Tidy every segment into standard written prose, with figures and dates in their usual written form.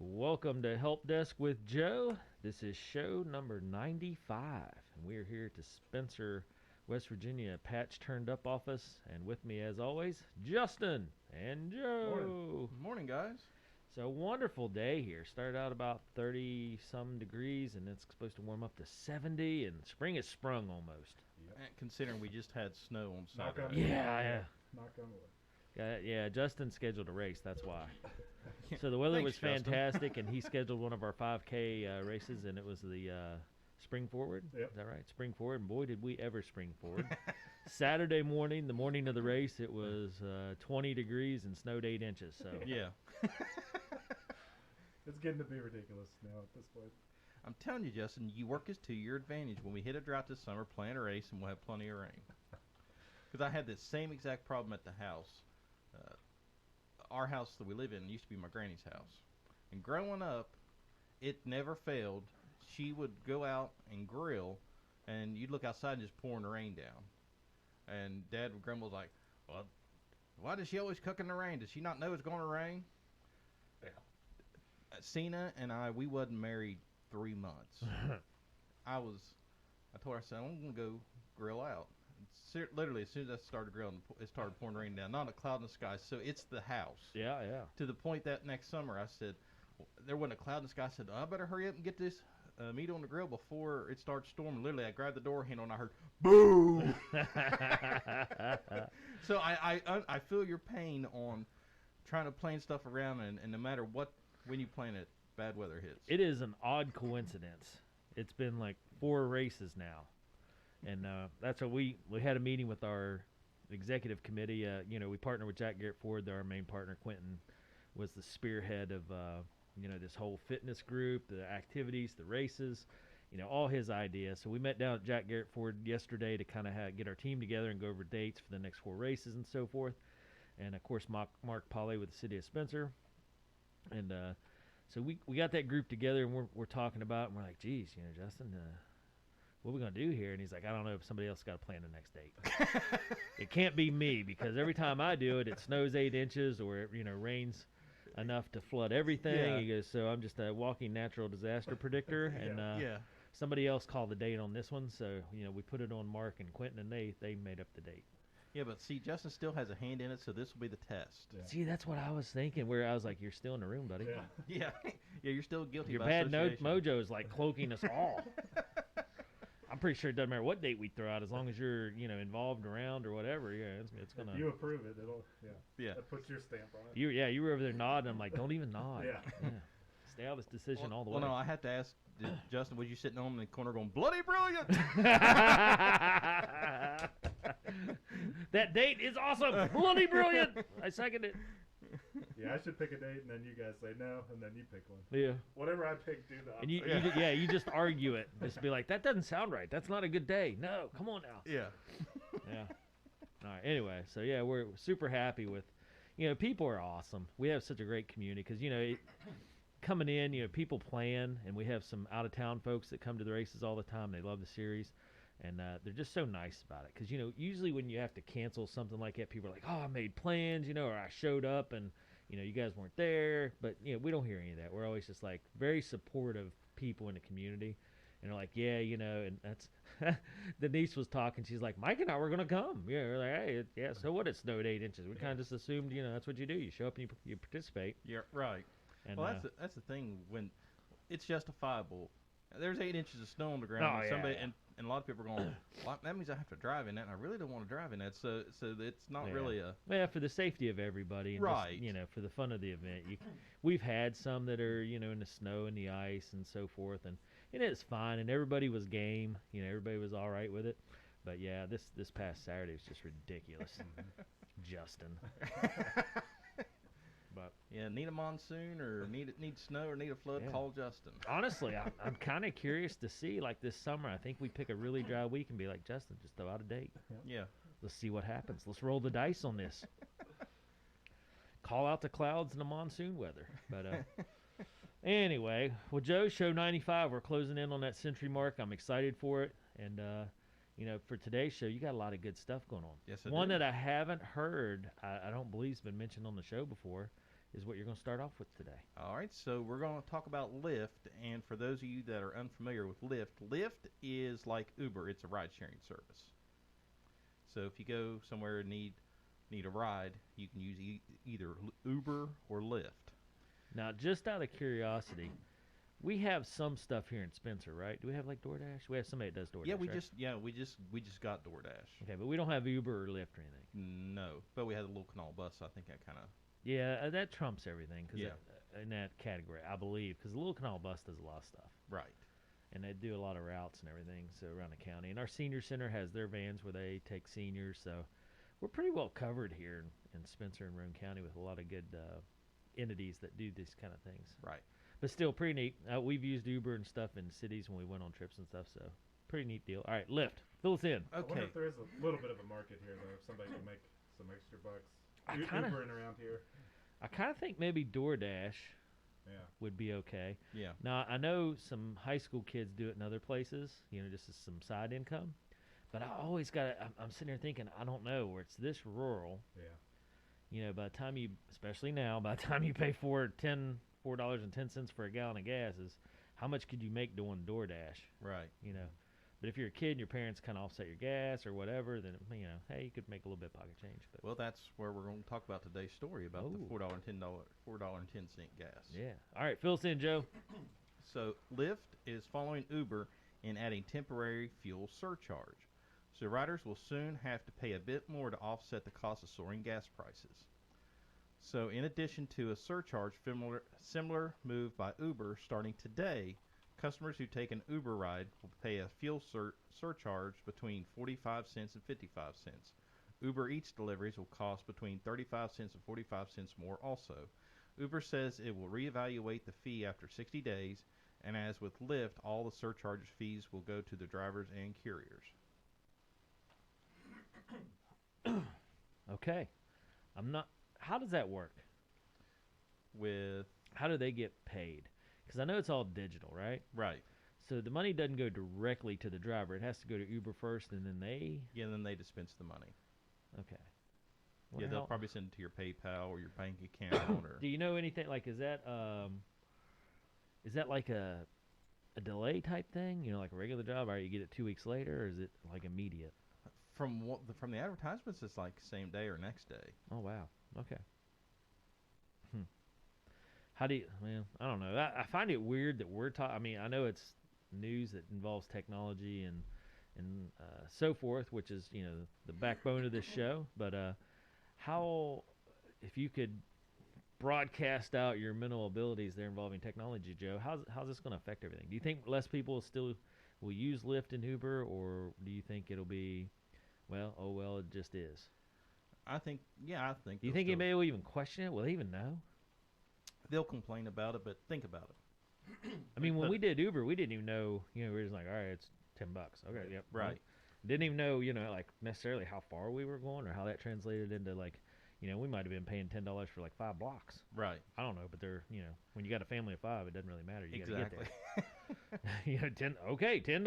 Welcome to Help Desk with Joe. This is show number 95, and we're here to Spencer, West Virginia. Patch turned up office, and with me, as always, Justin and Morning. Joe. Morning, guys. So, wonderful day here. Started out about 30 some degrees, and it's supposed to warm up to 70, and spring has sprung almost. Yep. And considering we just had snow on Knock on Saturday. wood. Yeah. Knock on wood. Yeah, Justin scheduled a race, that's why. So the weather Thanks, was Justin. fantastic, and he scheduled one of our 5K races, and it was the Spring Forward. Yep. Is that right? Spring Forward, and boy, did we ever spring forward. Saturday morning, the morning of the race, it was 20 degrees and snowed 8 inches. So Yeah. It's getting to be ridiculous now at this point. I'm telling you, Justin, you work is to your advantage. When we hit a drought this summer, plan a race, and we'll have plenty of rain. Because I had this same exact problem at the house. Our house that we live in used to be my granny's house. And growing up, it never failed. She would go out and grill, and you'd look outside and just pouring the rain down. And Dad would grumble like, well, why does she always cook in the rain? Does she not know it's going to rain? Yeah. Cena and I, we wasn't married 3 months. I told her, I said, I'm going to go grill out. Literally, as soon as I started grilling, it started pouring rain down. Not a cloud in the sky, so it's the house. yeah. To the point that next summer, I said, there wasn't a cloud in the sky. I said, I better hurry up and get this meat on the grill before it starts storming. Literally, I grabbed the door handle and I heard, boo! So I feel your pain on trying to plan stuff around, and no matter when you plan it, bad weather hits. It is an odd coincidence. It's been like 4 races now. And that's what we had a meeting with our executive committee. We partner with Jack Garrett Ford. They're our main partner. Quentin was the spearhead of this whole fitness group, the activities, the races, all his ideas. So we met down at Jack Garrett Ford yesterday to kind of get our team together and go over dates for the next 4 races and so forth. And of course, Mark Polly with the city of Spencer. And so we got that group together, and we're talking about it, and we're like, geez, Justin, what are we going to do here? And he's like, I don't know, if somebody else got to plan the next date. It can't be me, because every time I do it, it snows 8 inches or it rains enough to flood everything. Yeah. He goes, so I'm just a walking natural disaster predictor. And Yeah. somebody else called the date on this one. So, we put it on Mark and Quentin, and they made up the date. Yeah, but see, Justin still has a hand in it, so this will be the test. Yeah. See, that's what I was thinking, where I was like, you're still in the room, buddy. Yeah. Yeah, yeah, you're still guilty. Your by bad association. mojo is like cloaking us all. I'm pretty sure it doesn't matter what date we throw out, as long as you're, involved around or whatever. Yeah, it's gonna. If you approve it, it'll, Yeah. That puts your stamp on it. You were over there nodding. I'm like, don't even nod. Yeah. Stay out of this decision all the Well, way. no, I have to ask, Justin, was you sitting on the corner going, bloody brilliant? That date is awesome, bloody brilliant. I second it. Yeah, I should pick a date, and then you guys say no, and then you pick one. Yeah, Whatever I pick, do the and opposite. you just argue it. Just be like, that doesn't sound right. That's not a good day. No, come on now. Yeah. Yeah. All right. Anyway, so yeah, we're super happy with, people are awesome. We have such a great community because coming in, people plan, and we have some out of town folks that come to the races all the time. They love the series, and they're just so nice about it. Because usually when you have to cancel something like that, people are like, "Oh, I made plans," or "I showed up and you guys weren't there." But we don't hear any of that. We're always just like very supportive people in the community. And they're like, yeah, and that's Denise was talking. She's like, Mike and I were gonna come. Yeah, we're like, hey, yeah. So what? It snowed 8 inches. We kind of just assumed, that's what you do. You show up and you participate. Yeah, right. And, Well, that's the thing, when it's justifiable. There's 8 inches of snow on the ground. Oh, and yeah, somebody yeah. And a lot of people are going, well, that means I have to drive in that, and I really don't want to drive in that. So it's not really a for the safety of everybody, and Right. just, for the fun of the event. We've had some that are in the snow and the ice and so forth, and it's fine, and everybody was game. Everybody was all right with it. But yeah, this past Saturday was just ridiculous, Justin. But yeah, need a monsoon or need snow or need a flood, Yeah. call Justin. honestly, I'm kind of curious to see, like this summer. I think we pick a really dry week and be like, Justin, just throw out a date. Yeah. Let's see what happens. Let's roll the dice on this. Call out the clouds and the monsoon weather. But anyway, well, Joe, show 95. We're closing in on that century mark. I'm excited for it. And, for today's show, you got a lot of good stuff going on. Yes, I One do. that I haven't heard, I don't believe has been mentioned on the show before, is what you're going to start off with today. All right, so we're going to talk about Lyft, and for those of you that are unfamiliar with Lyft, Lyft is like Uber. It's a ride-sharing service. So if you go somewhere and need a ride, you can use either Uber or Lyft. Now, just out of curiosity, we have some stuff here in Spencer, right? Do we have like DoorDash? We have somebody that does DoorDash. We just got DoorDash. Okay, but we don't have Uber or Lyft or anything. No, but we had a little canal bus. So I think that kind of that trumps everything. Yeah. In that category, I believe, because the little canal bus does a lot of stuff. right. And they do a lot of routes and everything, so around the county. And our senior center has their vans where they take seniors, so we're pretty well covered here in Spencer and Roane County with a lot of good entities that do these kind of things. Right. But still, pretty neat. We've used Uber and stuff in cities when we went on trips and stuff, so pretty neat deal. All right, Lyft, fill us in. I wonder Okay. if there is a little bit of a market here, though, if somebody can make some extra bucks. Ubering around here. I kind of think maybe DoorDash Yeah. would be okay. Yeah. Now, I know some high school kids do it in other places, just as some side income. But I always I'm sitting there thinking, I don't know, where it's this rural, Yeah. by the time especially now, by the time you pay $4.10 for a gallon of gas is how much could you make doing DoorDash, Right. But if you're a kid and your parents kind of offset your gas or whatever, then, hey, you could make a little bit of pocket change. But Well, that's where we're going to talk about today's story about the Ooh. $4.10 gas. yeah. All right, fill us in, Joe. So Lyft is following Uber in adding temporary fuel surcharge. So riders will soon have to pay a bit more to offset the cost of soaring gas prices. So in addition to a surcharge, similar move by Uber starting today, customers who take an Uber ride will pay a fuel surcharge between 45 cents and 55 cents. Uber Eats deliveries will cost between 35 cents and 45 cents more also. Uber says it will reevaluate the fee after 60 days, and as with Lyft, all the surcharge fees will go to the drivers and couriers. Okay. How does that work? How do they get paid? Because I know it's all digital, right? Right. So the money doesn't go directly to the driver. It has to go to Uber first, and then they... Yeah, then they dispense the money. Okay. Yeah, they'll probably send it to your PayPal or your bank account. Or Do you know anything, like, is that like a delay type thing? Like a regular job? All right, you get it 2 weeks later, or is it like immediate? From the advertisements, it's like same day or next day. Oh, wow. Okay. How do you, well, I don't know. I find it weird that we're talking, I mean, I know it's news that involves technology and so forth, which is, the backbone of this show. But how, if you could broadcast out your mental abilities there involving technology, Joe, how's this going to affect everything? Do you think less people still will use Lyft and Uber, or do you think it'll be, it just is? I think. Do you think anybody will even question it? Will they even know? They'll complain about it, but think about it. I mean, when we did Uber, we didn't even know, we were just like, all right, it's $10. Okay, yep. Right. Didn't even know, like necessarily how far we were going or how that translated into like, we might have been paying $10 for like 5 blocks. Right. I don't know, but they're, when you got a family of 5, it doesn't really matter. You exactly. got to get there. $10.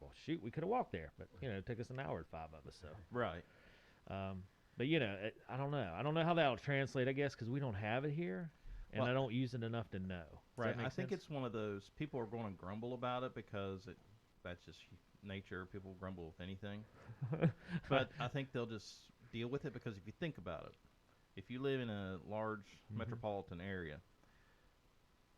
Well, shoot, we could have walked there, but it took us an hour, 5 of us. So. Right. But I don't know. I don't know how that'll translate, I guess, because we don't have it here. And I don't use it enough to know. Right. I think it's one of those, people are going to grumble about it because that's just nature. People grumble with anything. But I think they'll just deal with it because if you think about it, if you live in a large metropolitan area,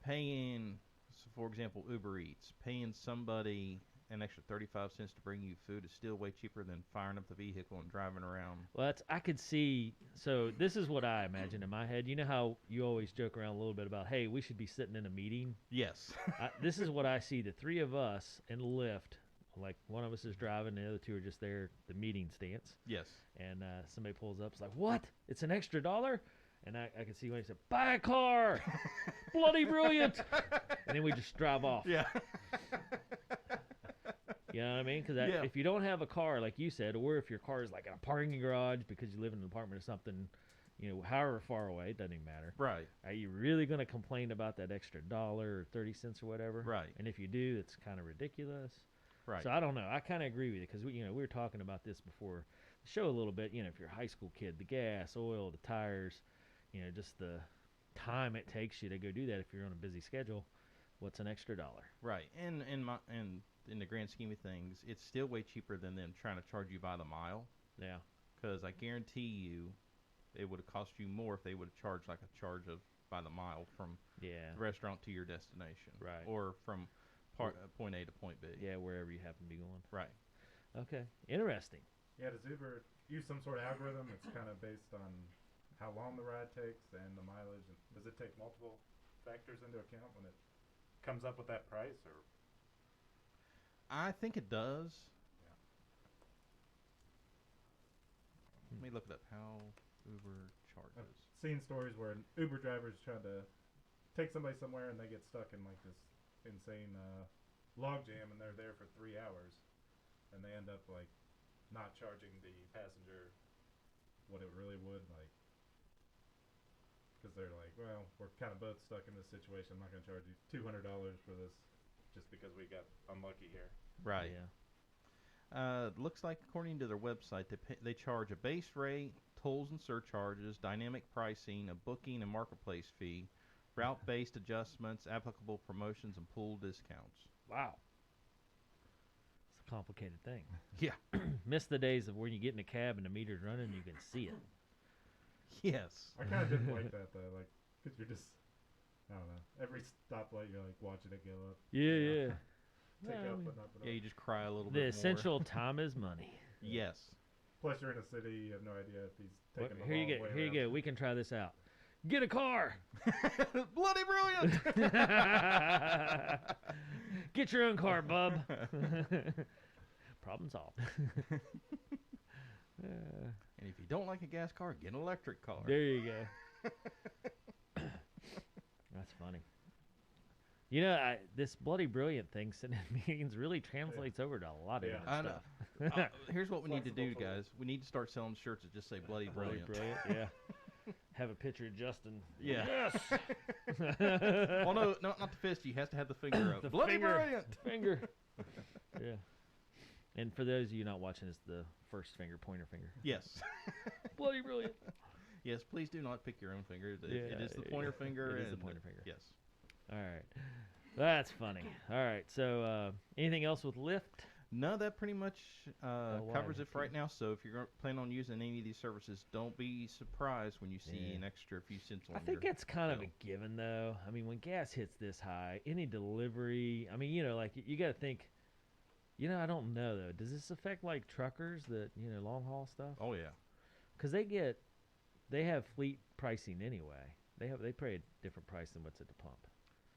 paying, so for example, Uber Eats, paying somebody an extra 35 cents to bring you food is still way cheaper than firing up the vehicle and driving around. Well, I could see. So this is what I imagine in my head. You know how you always joke around a little bit about, hey, we should be sitting in a meeting? Yes. This is what I see. The 3 of us in Lyft, like one of us is driving, the other 2 are just there, the meeting stance. Yes. And somebody pulls up, it's like, what? It's an extra $1? And I can see when he said, buy a car! Bloody brilliant! And then we just drive off. Yeah. You know what I mean? Because if you don't have a car, like you said, or if your car is like in a parking garage because you live in an apartment or something, however far away, it doesn't even matter. Right. Are you really going to complain about that extra $1 or 30 cents or whatever? Right. And if you do, it's kind of ridiculous. Right. So I don't know. I kind of agree with you because we were talking about this before the show a little bit. If you're a high school kid, the gas, oil, the tires, just the time it takes you to go do that if you're on a busy schedule, what's an extra dollar? Right. And in the grand scheme of things, it's still way cheaper than them trying to charge you by the mile. Yeah. Because I guarantee you, it would have cost you more if they would have charged like a charge of by the mile from Yeah. the restaurant to your destination. Right. Or from point A to point B. Yeah, wherever you happen to be going. Right. Okay. Interesting. Yeah, does Uber use some sort of algorithm that's kind of based on how long the ride takes and the mileage? And does it take multiple factors into account when it comes up with that price? Or I think it does. Yeah. Let me look it up. How Uber charges. I've seen stories where an Uber driver's trying to take somebody somewhere and they get stuck in like this insane log jam and they're there for 3 hours and they end up like not charging the passenger what it really would, like, because they're like, well, we're kind of both stuck in this situation. I'm not going to charge you $200 for this just because we got unlucky here. Right. Yeah. Looks like according to their website, they charge a base rate, tolls and surcharges, dynamic pricing, a booking and marketplace fee, route-based adjustments, applicable promotions, and pool discounts. Wow. It's a complicated thing. Yeah. Miss the days of when you get in a cab and the meter's running and you can see it. Yes. I kind of didn't like that though, like, because you're just, I don't know, every stoplight you're like watching it go up. Yeah, you know, yeah. Take Well, up but not but Yeah, up. you just cry a little The bit more. essential time is money. Yes. Plus you're in a city, you have no idea if he's taking the Here you long go. way Here you around. go. We can try this out. Get a car. Bloody brilliant. Get your own car, bub. Problem solved. And if you don't like a gas car, get an electric car. There you go. That's funny. You know, this bloody brilliant thing sitting in meetings really translates over to a lot of Yeah. different I know. stuff. Here's what we need to do, Flexible guys. We need to start selling shirts that just say bloody Bloody brilliant. brilliant, yeah. Have a picture of Justin. Yeah. Yes. Well, no, not the fist. He has to have the finger up. The Bloody finger. brilliant. Finger. Yeah. And for those of you not watching, it's the first finger, pointer finger. Yes. Bloody brilliant. Yes, please do not pick your own finger. It Yeah, is the yeah, pointer yeah. finger. It is the and pointer finger. Yes. All right. That's funny. All right. So, anything else with Lyft? No, that pretty much covers why? it for right now. So if you're planning on using any of these services, don't be surprised when you see Yeah. an extra few cents on I think your that's kind of bill. a given, though. I mean, when gas hits this high, any delivery, I mean, you know, like, you got to think, you know, I don't know, though. Does this affect, like, truckers that, you know, long haul stuff? Oh, yeah. Because they have fleet pricing anyway. They pay a different price than what's at the pump.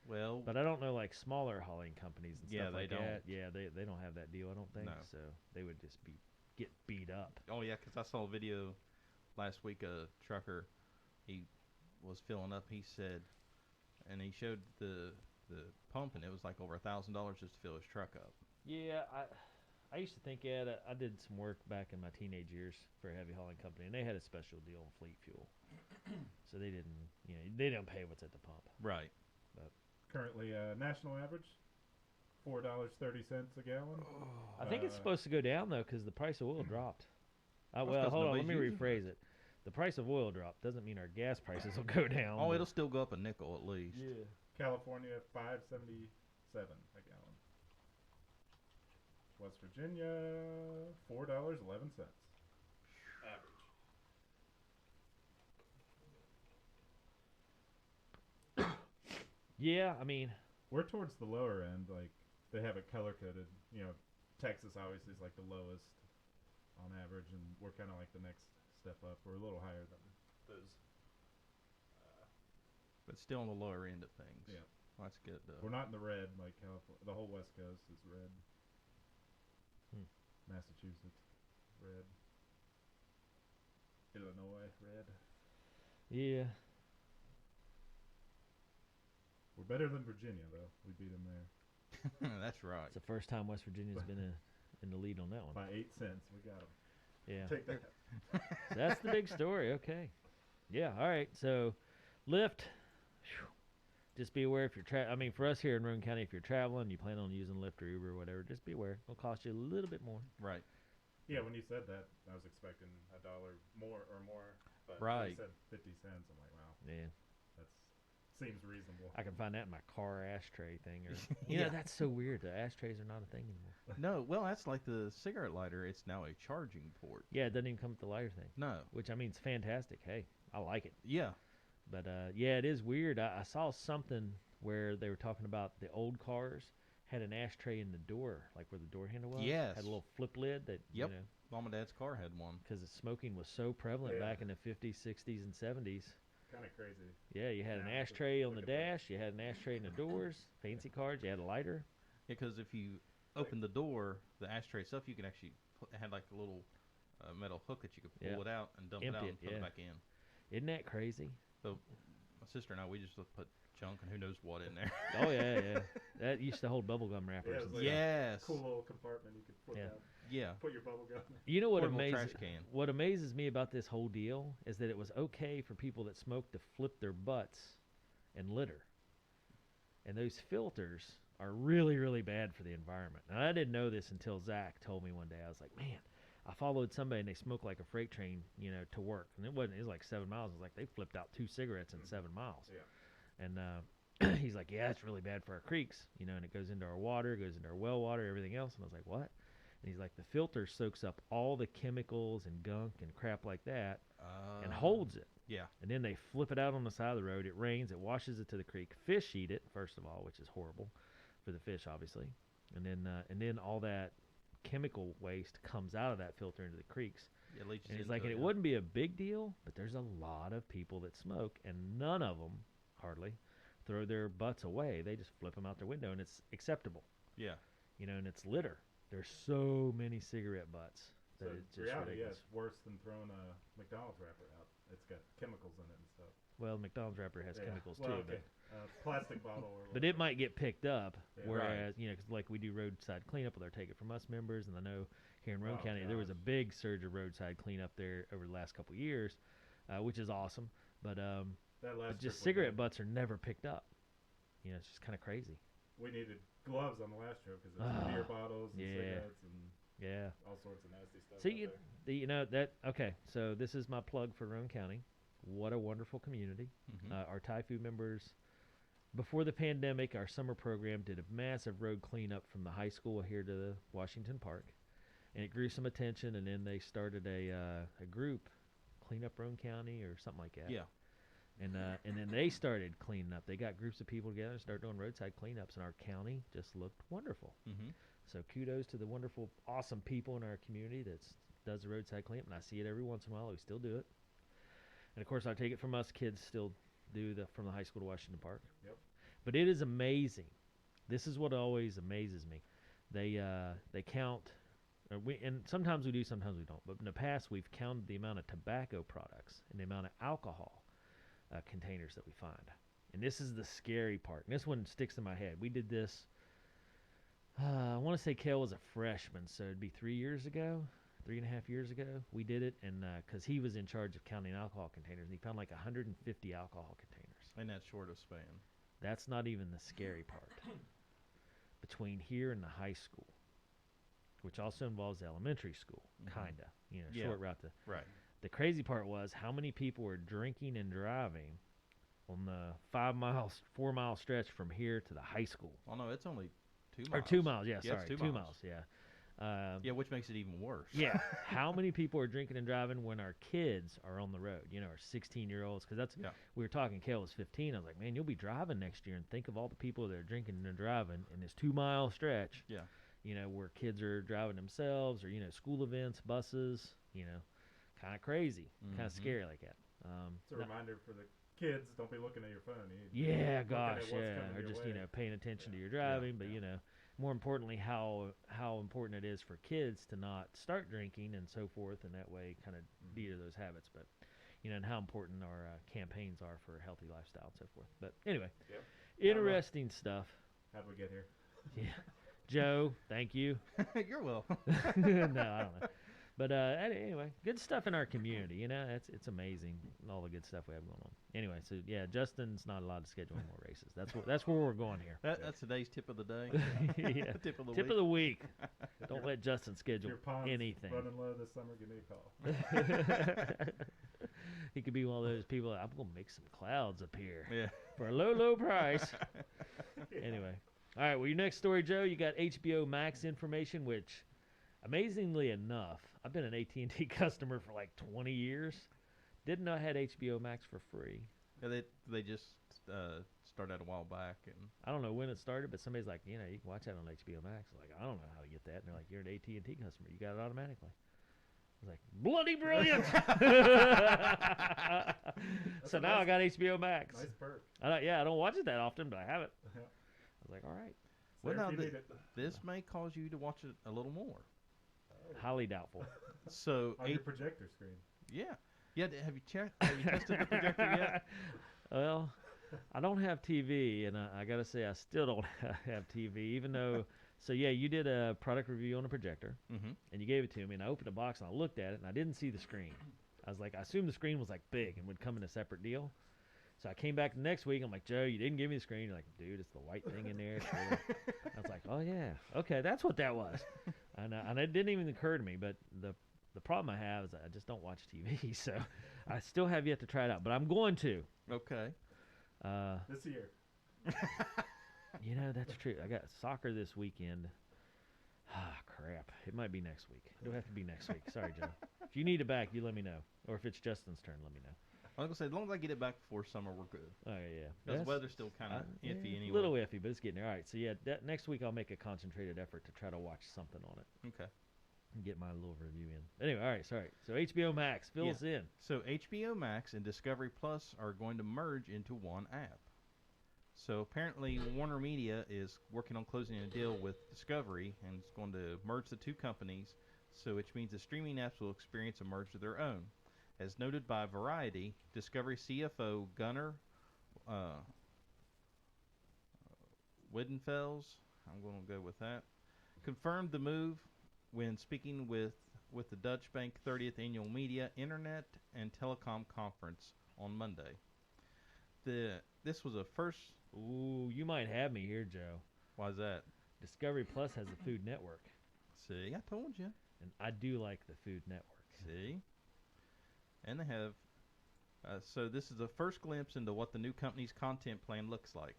Well, But I don't know, like, smaller hauling companies and Yeah, stuff they like don't. that. Yeah, they don't have that deal, I don't think. No. So they would just get beat up. oh, yeah, because I saw a video last week. A trucker, he was filling up. He said, and he showed the pump, and it was like over $1,000 just to fill his truck up. Yeah, I used to think, I did some work back in my teenage years for a heavy hauling company, and they had a special deal on fleet fuel. So they didn't, you know, they don't pay what's at the pump. Right. Currently, national average, $4.30 a gallon. I think it's Uh, supposed to go down, though, because the price of oil dropped. That's Well, 'cause hold on, let me nobody's using rephrase it. The price of oil dropped doesn't mean our gas prices will go down. Oh, but- it'll still go up a nickel at least. Yeah. California, $5.77 a gallon. West Virginia, $4.11. Average. Yeah, I mean, We're towards the lower end. Like, they have it color coded. You know, Texas obviously is like the lowest on average, and we're kind of like the next step up. We're a little higher than those. But still on the lower end of things. Yeah. Well, that's good, though. We're not in the red like California. The whole West Coast is red. Massachusetts, red. Illinois, red. yeah. We're better than Virginia, though. We beat them there That's right. It's the first time West Virginia's been in the lead on that one. by 8 cents. We got them. Yeah. Take that. So that's the big story. Okay. Yeah. All right. So, Lyft. Whew, just be aware if you're I mean, for us here in Rowan County, if you're traveling, you plan on using Lyft or Uber or whatever, just be aware. It'll cost you a little bit more. Right. Yeah, when you said that, I was expecting $1 more or more. But when Right. you said 50 cents. I'm like, wow, Yeah. that's seems reasonable. I can find that in my car ashtray thing. Or you know, that's so weird. The ashtrays are not a thing anymore. No, well, that's like the cigarette lighter. It's now a charging port. Yeah, it doesn't even come with the lighter thing. No. Which, I mean, it's fantastic. Hey, I like it. Yeah. But, yeah, it is weird. I saw something where they were talking about the old cars had an ashtray in the door, like where the door handle was. Yes. Had a little flip lid that, Yep. you know. Mom and Dad's car had one. Because smoking was so prevalent back in the 50s, 60s, and 70s. Kind of crazy. Yeah, you had an Now, ashtray on the look at that. dash. You had an ashtray in the doors. Fancy cars. You had a lighter. Yeah, because if you open the door, the ashtray itself, you can actually it had like a little metal hook that you could pull it out and dump it out and put it back in. Isn't that crazy? So my sister and I, we just put junk and who knows what in there. Oh, yeah. That used to hold bubblegum wrappers. Yeah, it and was stuff. like Yes. a cool little compartment you could flip Yeah. out. Yeah. Put your bubble gum. You know what Portable trash can. What amazes me about this whole deal is that it was okay for people that smoke to flip their butts and litter. And those filters are really, really bad for the environment. And I didn't know this until Zach told me one day. I was like, man, I followed somebody and they smoked like a freight train, you know, to work. And it was like 7 miles. It was like they flipped out 2 cigarettes in 7 miles. Yeah. And he's like, yeah, it's really bad for our creeks, you know, and it goes into our water, goes into our well water, everything else. And I was like, what? And he's like, the filter soaks up all the chemicals and gunk and crap like that and holds it. Yeah. And then they flip it out on the side of the road. It rains. It washes it to the creek. Fish eat it, first of all, which is horrible for the fish, obviously. And then all that chemical waste comes out of that filter into the creeks. Yeah, leaches And he's into like, and it yeah. wouldn't be a big deal, but there's a lot of people that smoke, and none of them, hardly, throw their butts away. They just flip them out their window, and it's acceptable. Yeah. You know, and it's litter. There's so many cigarette butts that So it's just reality, ridiculous. it's worse than throwing a McDonald's wrapper out. It's got chemicals in it and stuff. Well, McDonald's wrapper has chemicals well, too, okay. Plastic bottle or but whatever. it might get picked up. Yeah. Whereas, you know, 'cause like we do roadside cleanup with our Take It From Us members, and I know here in Roane Oh, County there was a gosh. big surge of roadside cleanup there over the last couple of years, which is awesome. But That last just trip we cigarette did, butts are never picked up. You know, it's just kind of crazy. We needed gloves on the last trip because Ah, beer bottles and yeah. cigarettes and Yeah. all sorts of nasty stuff. So out you, there. you know that okay. So this is my plug for Roane County. What a wonderful community. Mhm. Our Thai food members. Before the pandemic, our summer program did a massive road cleanup from the high school here to the Washington Park, and it grew some attention. And then they started a group, Clean Up Roane County or something like that. Yeah. And then they started cleaning up. They got groups of people together and started doing roadside cleanups, and our county just looked wonderful. Mm-hmm. So kudos to the wonderful, awesome people in our community that does the roadside cleanup, and I see it every once in a while. We still do it. And of course, I Take It From Us kids still do from the high school to Washington Park. Yep. But it is amazing. This is what always amazes me. They count, and sometimes we do, sometimes we don't. But in the past, we've counted the amount of tobacco products and the amount of alcohol containers that we find. And this is the scary part. And this one sticks in my head. We did this. I want to say Kale was a freshman, so it'd be 3 years ago. 3.5 years ago, we did it, and because he was in charge of counting alcohol containers, and he found like 150 alcohol containers. In that short of span. That's not even the scary part. Between here and the high school, which also involves the elementary school, Mhm. kinda, you know, Yeah. short route to. Right. The crazy part was how many people were drinking and driving on the 4 mile stretch from here to the high school. Oh no, it's only 2 miles. Or 2 miles, yeah, Yeah, it's sorry, 2 2 miles. miles, yeah. Yeah, which makes it even worse. Yeah. How many people are drinking and driving when our kids are on the road? You know, our 16-year-olds. Because that's, Yeah. we were talking, Kale was 15. I was like, man, you'll be driving next year. And think of all the people that are drinking and driving in this 2 mile stretch. Yeah. You know, where kids are driving themselves or, you know, school events, buses, you know, kind of crazy, kind Mhm. of scary like that. It's a no- reminder for the kids: don't be looking at your phone. You need to be Yeah, looking at gosh, what's yeah. coming Or your just, way. you know, paying attention to Yeah. your driving. But, Yeah. you know, more importantly, how important it is for kids to not start drinking and so forth, and that way kind of deter those habits. But, you know, and how important our campaigns are for a healthy lifestyle and so forth. But anyway, Yep. interesting stuff. How'd we get here? Yeah. Joe, thank you. You're welcome. No, I don't know. But anyway, good stuff in our community. You know, it's amazing all the good stuff we have going on. Anyway, so yeah, Justin's not allowed to schedule any more races. That's where we're going here. That's today's tip of the day. Yeah. Tip of the Tip week. of the week. Don't let Justin If schedule your pond's anything. running low this summer, give me a call. He could be one of those people. I'm gonna make some clouds appear Yeah. for a low, low price. Anyway, all right. Well, your next story, Joe. You got HBO Max information, which, amazingly enough, I've been an AT&T customer for like 20 years. Didn't know I had HBO Max for free. Yeah, they just started a while back, and I don't know when it started, but somebody's like, you can watch that on HBO Max. I'm like, I don't know how to get that. And they're like, you're an AT&T customer. You got it automatically. I was like, bloody brilliant. So now I got HBO Max. Nice perk. I don't watch it that often, but I have it. I was like, all right. well, There now if you need it. this may cause you to watch it a little more. Highly doubtful. So, On your projector screen. yeah. Have you checked? Have you tested the projector yet? Well, I don't have TV, and I got to say, I still don't have TV, even though. So, yeah, you did a product review on a projector, Mm-hmm. and you gave it to me, and I opened a box, and I looked at it, and I didn't see the screen. I was like, I assumed the screen was, like, big and would come in a separate deal. So I came back the next week. I'm like, Joe, you didn't give me the screen. You're like, dude, it's the white thing in there. Sure. I was like, oh, yeah. Okay, that's what that was. And it didn't even occur to me, but the problem I have is I just don't watch TV, so I still have yet to try it out. But I'm going to. Okay. This year. That's true. I got soccer this weekend. Ah, crap. It might be next week. It'll have to be next week. Sorry, Joe. If you need it back, you let me know. Or if it's Justin's turn, let me know. I was gonna say, as long as I get it back before summer, we're good. Oh, yeah. Because the That's- weather's still kind of iffy anyway. A little iffy, but it's getting there. All right, so yeah, next week I'll make a concentrated effort to try to watch something on it Okay. and get my little review in. Anyway, all right, sorry. So HBO Max, fill us in. So HBO Max and Discovery Plus are going to merge into one app. So apparently Warner Media is working on closing a deal with Discovery and is going to merge the two companies, so which means the streaming apps will experience a merge of their own. As noted by Variety, Discovery CFO Gunnar Widenfels, I'm going to go with that, confirmed the move when speaking with the Deutsche Bank 30th Annual Media, Internet, and Telecom Conference on Monday. This was a first. Ooh, you might have me here, Joe. Why's that? Discovery Plus has a Food Network, See, I told you. and I do like the Food Network. See? And they have. So this is the first glimpse into what the new company's content plan looks like.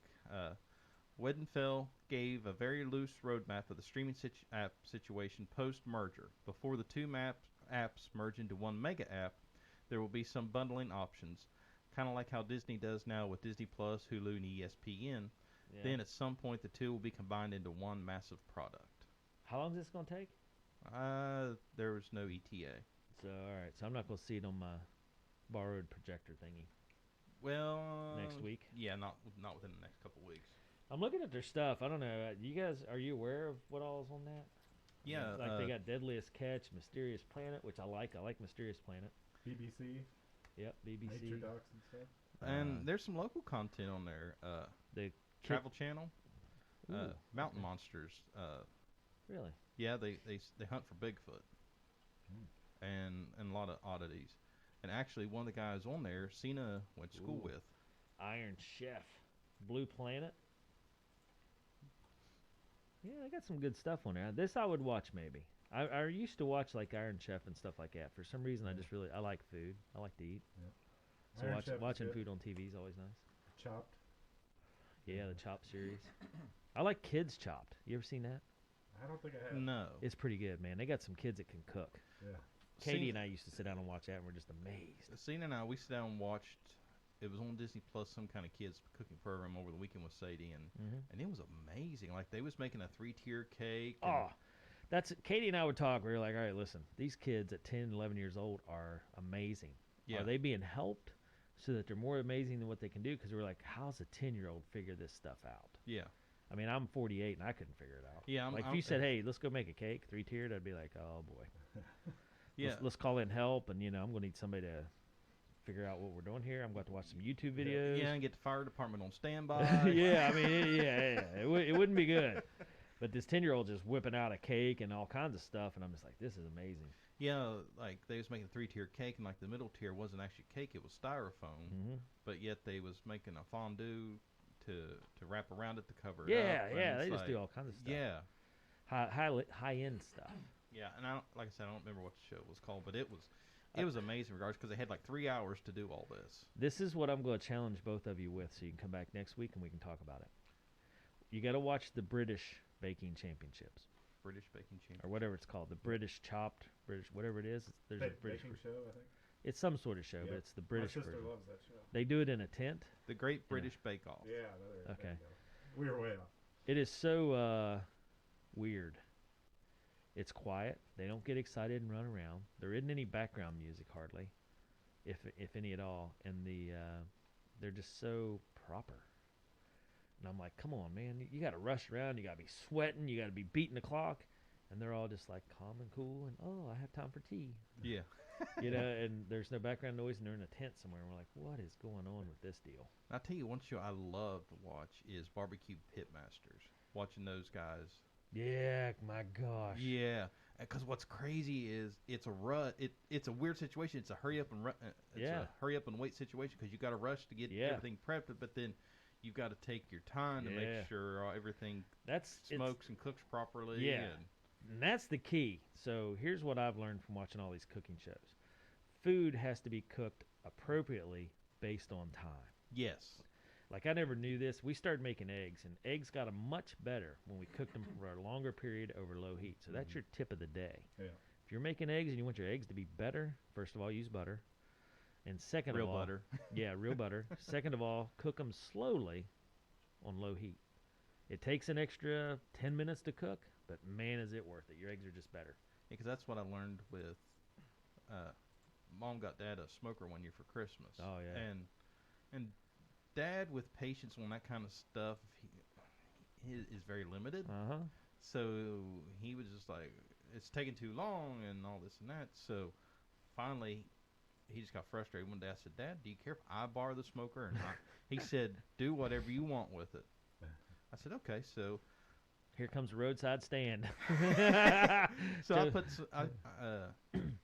Wedenfeld gave a very loose roadmap of the streaming app situation post-merger. Before the two apps merge into one mega app, there will be some bundling options, kind of like how Disney does now with Disney Plus, Hulu, and ESPN. Yeah. Then at some point, the two will be combined into one massive product. How long is this going to take? There was no ETA. So, all right. So I'm not going to see it on my borrowed projector thingy Well, next week. Yeah, not within the next couple weeks. I'm looking at their stuff. I don't know. You guys, are you aware of what all is on that? Yeah, Like they got Deadliest Catch, Mysterious Planet, which I like. I like Mysterious Planet. BBC, Yep, BBC. Nature Docs and stuff. and there's some local content on there. The Travel Channel, Ooh, Mountain okay. Monsters. Really? Yeah, they hunt for Bigfoot, and a lot of oddities. And actually, one of the guys on there, Cena went to school Ooh. with. Iron Chef, Blue Planet. Yeah, I got some good stuff on there. This I would watch maybe. I used to watch like Iron Chef and stuff like that. For some reason, I just really I like food. I like to eat. So Iron Chef is watching good. food on TV is always nice. Chopped. Yeah, the Chopped series. I like Kids Chopped. You ever seen that? I don't think I have. No, It's pretty good, man. They got some kids that can cook. Yeah. Katie and I used to sit down and watch that, and we're just amazed. Cena and I, we sat down and watched. It was on Disney Plus, some kind of kids cooking program over the weekend with Sadie, and it was amazing. Like they was making a 3-tier cake. and- Oh, that's Katie and I would talk. We were like, all right, listen, these kids at 10, 11 years old are amazing. Yeah. Are they being helped so that they're more amazing than what they can do? Because we're like, how's a 10-year-old figure this stuff out? Yeah. I mean, I'm 48 and I couldn't figure it out. Yeah, Like if you said, hey, let's go make a cake, 3-tiered, I'd be like, oh boy. Yeah. Let's call in help, and I'm gonna need somebody to figure out what we're doing here. I'm going to watch some YouTube videos. Yeah, and get the fire department on standby. Yeah, I mean, it wouldn't be good. But this 10-year-old just whipping out a cake and all kinds of stuff, and I'm just like, this is amazing. Yeah, like they was making a 3-tier cake, and like the middle tier wasn't actually cake; it was styrofoam. Mm-hmm. But yet they was making a fondue to wrap around it to cover it Yeah, up. and yeah, it's they just like- do all kinds of stuff. Yeah, high end stuff. yeah, and like I said, I don't remember what the show was called, but it was It was amazing, regards, because they had like 3 hours to do all this. This is what I'm going to challenge both of you with, so you can come back next week and we can talk about it. You got to watch the British Baking Championships, British Baking or Champion. whatever it's called, the British Chopped, British whatever it is. There's a British. Baking show, I think. It's some sort of show, Yep. but it's the British My sister version. loves that show. They do it in a tent. The Great British Bake Off. Yeah. There Okay. you go. We were way off. It is so weird. It's quiet. They don't get excited and run around. There isn't any background music hardly, if any at all. And they're just so proper. And I'm like, come on, man, you got to rush around. You got to be sweating. You got to be beating the clock. And they're all just like calm and cool. And I have time for tea. Yeah. And there's no background noise, and they're in a tent somewhere. And we're like, what is going on with this deal? I'll tell you one show I love to watch is Barbecue Pitmasters. Watching those guys. Yeah, my gosh. Yeah, because what's crazy is it's a rut. It's a weird situation. It's a hurry up and a hurry up and wait situation because you got to rush to get everything prepped, but then you've got to take your time to make sure everything smokes and cooks properly. Yeah, and that's the key. So here's what I've learned from watching all these cooking shows: food has to be cooked appropriately based on time. Yes. Like, I never knew this. We started making eggs, and eggs got them much better when we cooked them for a longer period over low heat. So that's your tip of the day. Yeah. If you're making eggs and you want your eggs to be better, first of all, use butter. And second Real of all, butter. Yeah, real butter. Second of all, cook them slowly on low heat. It takes an extra 10 minutes to cook, but man, is it worth it. Your eggs are just better. Yeah, because that's what I learned with Mom got Dad a smoker one year for Christmas. Oh, yeah. And Dad, with patience on that kind of stuff, he is very limited. Uh-huh. So he was just like, it's taking too long and all this and that. So finally, he just got frustrated. One day I said, Dad, do you care if I borrow the smoker? And he said, do whatever you want with it. I said, okay. So here comes the roadside stand. so I put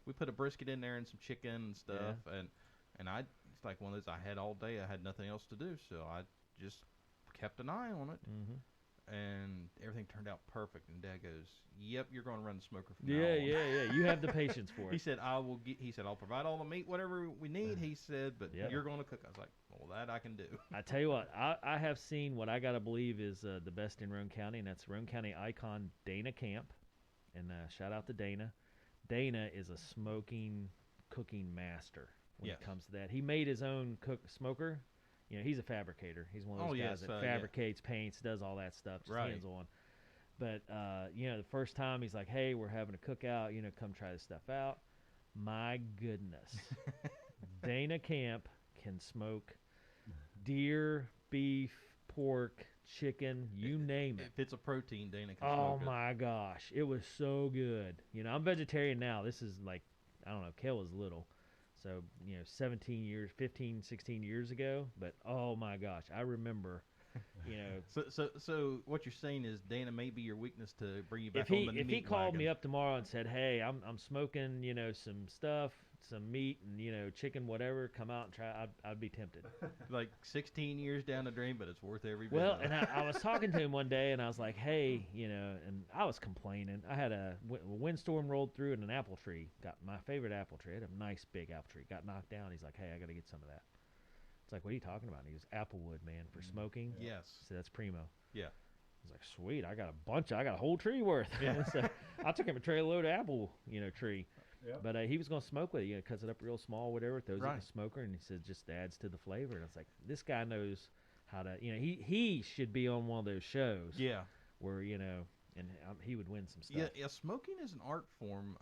we put a brisket in there and some chicken and stuff, and it's like one of those I had all day. I had nothing else to do, so I just kept an eye on it, and everything turned out perfect. And Dad goes, "Yep, you're going to run the smoker from now on." Yeah. You have the patience for it. He said, He said, "I'll provide all the meat, whatever we need." He said, "But you're going to cook." I was like, "Well, that I can do." I tell you what, I have seen what I gotta believe is the best in Roane County, and that's Roane County icon Dana Camp, and shout out to Dana. Dana is a cooking master when it comes to that. He made his own smoker. He's a fabricator. He's one of those guys that fabricates, paints, does all that stuff, just hands on. But the first time he's like, "Hey, we're having a cookout. Come try this stuff out." My goodness, Dana Camp can smoke deer, beef, pork, chicken, you name it. If it's a protein, Dana can Oh smoke it. my gosh, it was so good. I'm vegetarian now. This is like, I don't know, Kel was little. So, 17 years, 15, 16 years ago. But, oh my gosh, I remember, So what you're saying is Dana may be your weakness to bring you back if on the meat If he called wagon. me up tomorrow and said, "Hey, I'm smoking, some stuff, some meat and, chicken, whatever, come out and try," I'd be tempted. Like 16 years down the drain, but it's worth every bit. Well, of it. and I was talking to him one day, and I was like, "Hey, and I was complaining. I had a windstorm rolled through, and an apple tree, got my favorite apple tree. I had a nice big apple tree, got knocked down. He's like, "Hey, I got to get some of that." It's like, "What are you talking about?" And he goes, "Applewood, man, for smoking." Yes. So that's primo. Yeah. I was like, "Sweet, I got a whole tree worth." Yeah. So I took him a trailer load of apple, tree. Yep. But he was going to smoke with it, cuts it up real small, whatever, throws it in Right. the smoker, and he said just adds to the flavor. And it's like, this guy knows how to, he should be on one of those shows. Yeah. Where, and he would win some stuff. Yeah. Smoking is an art form.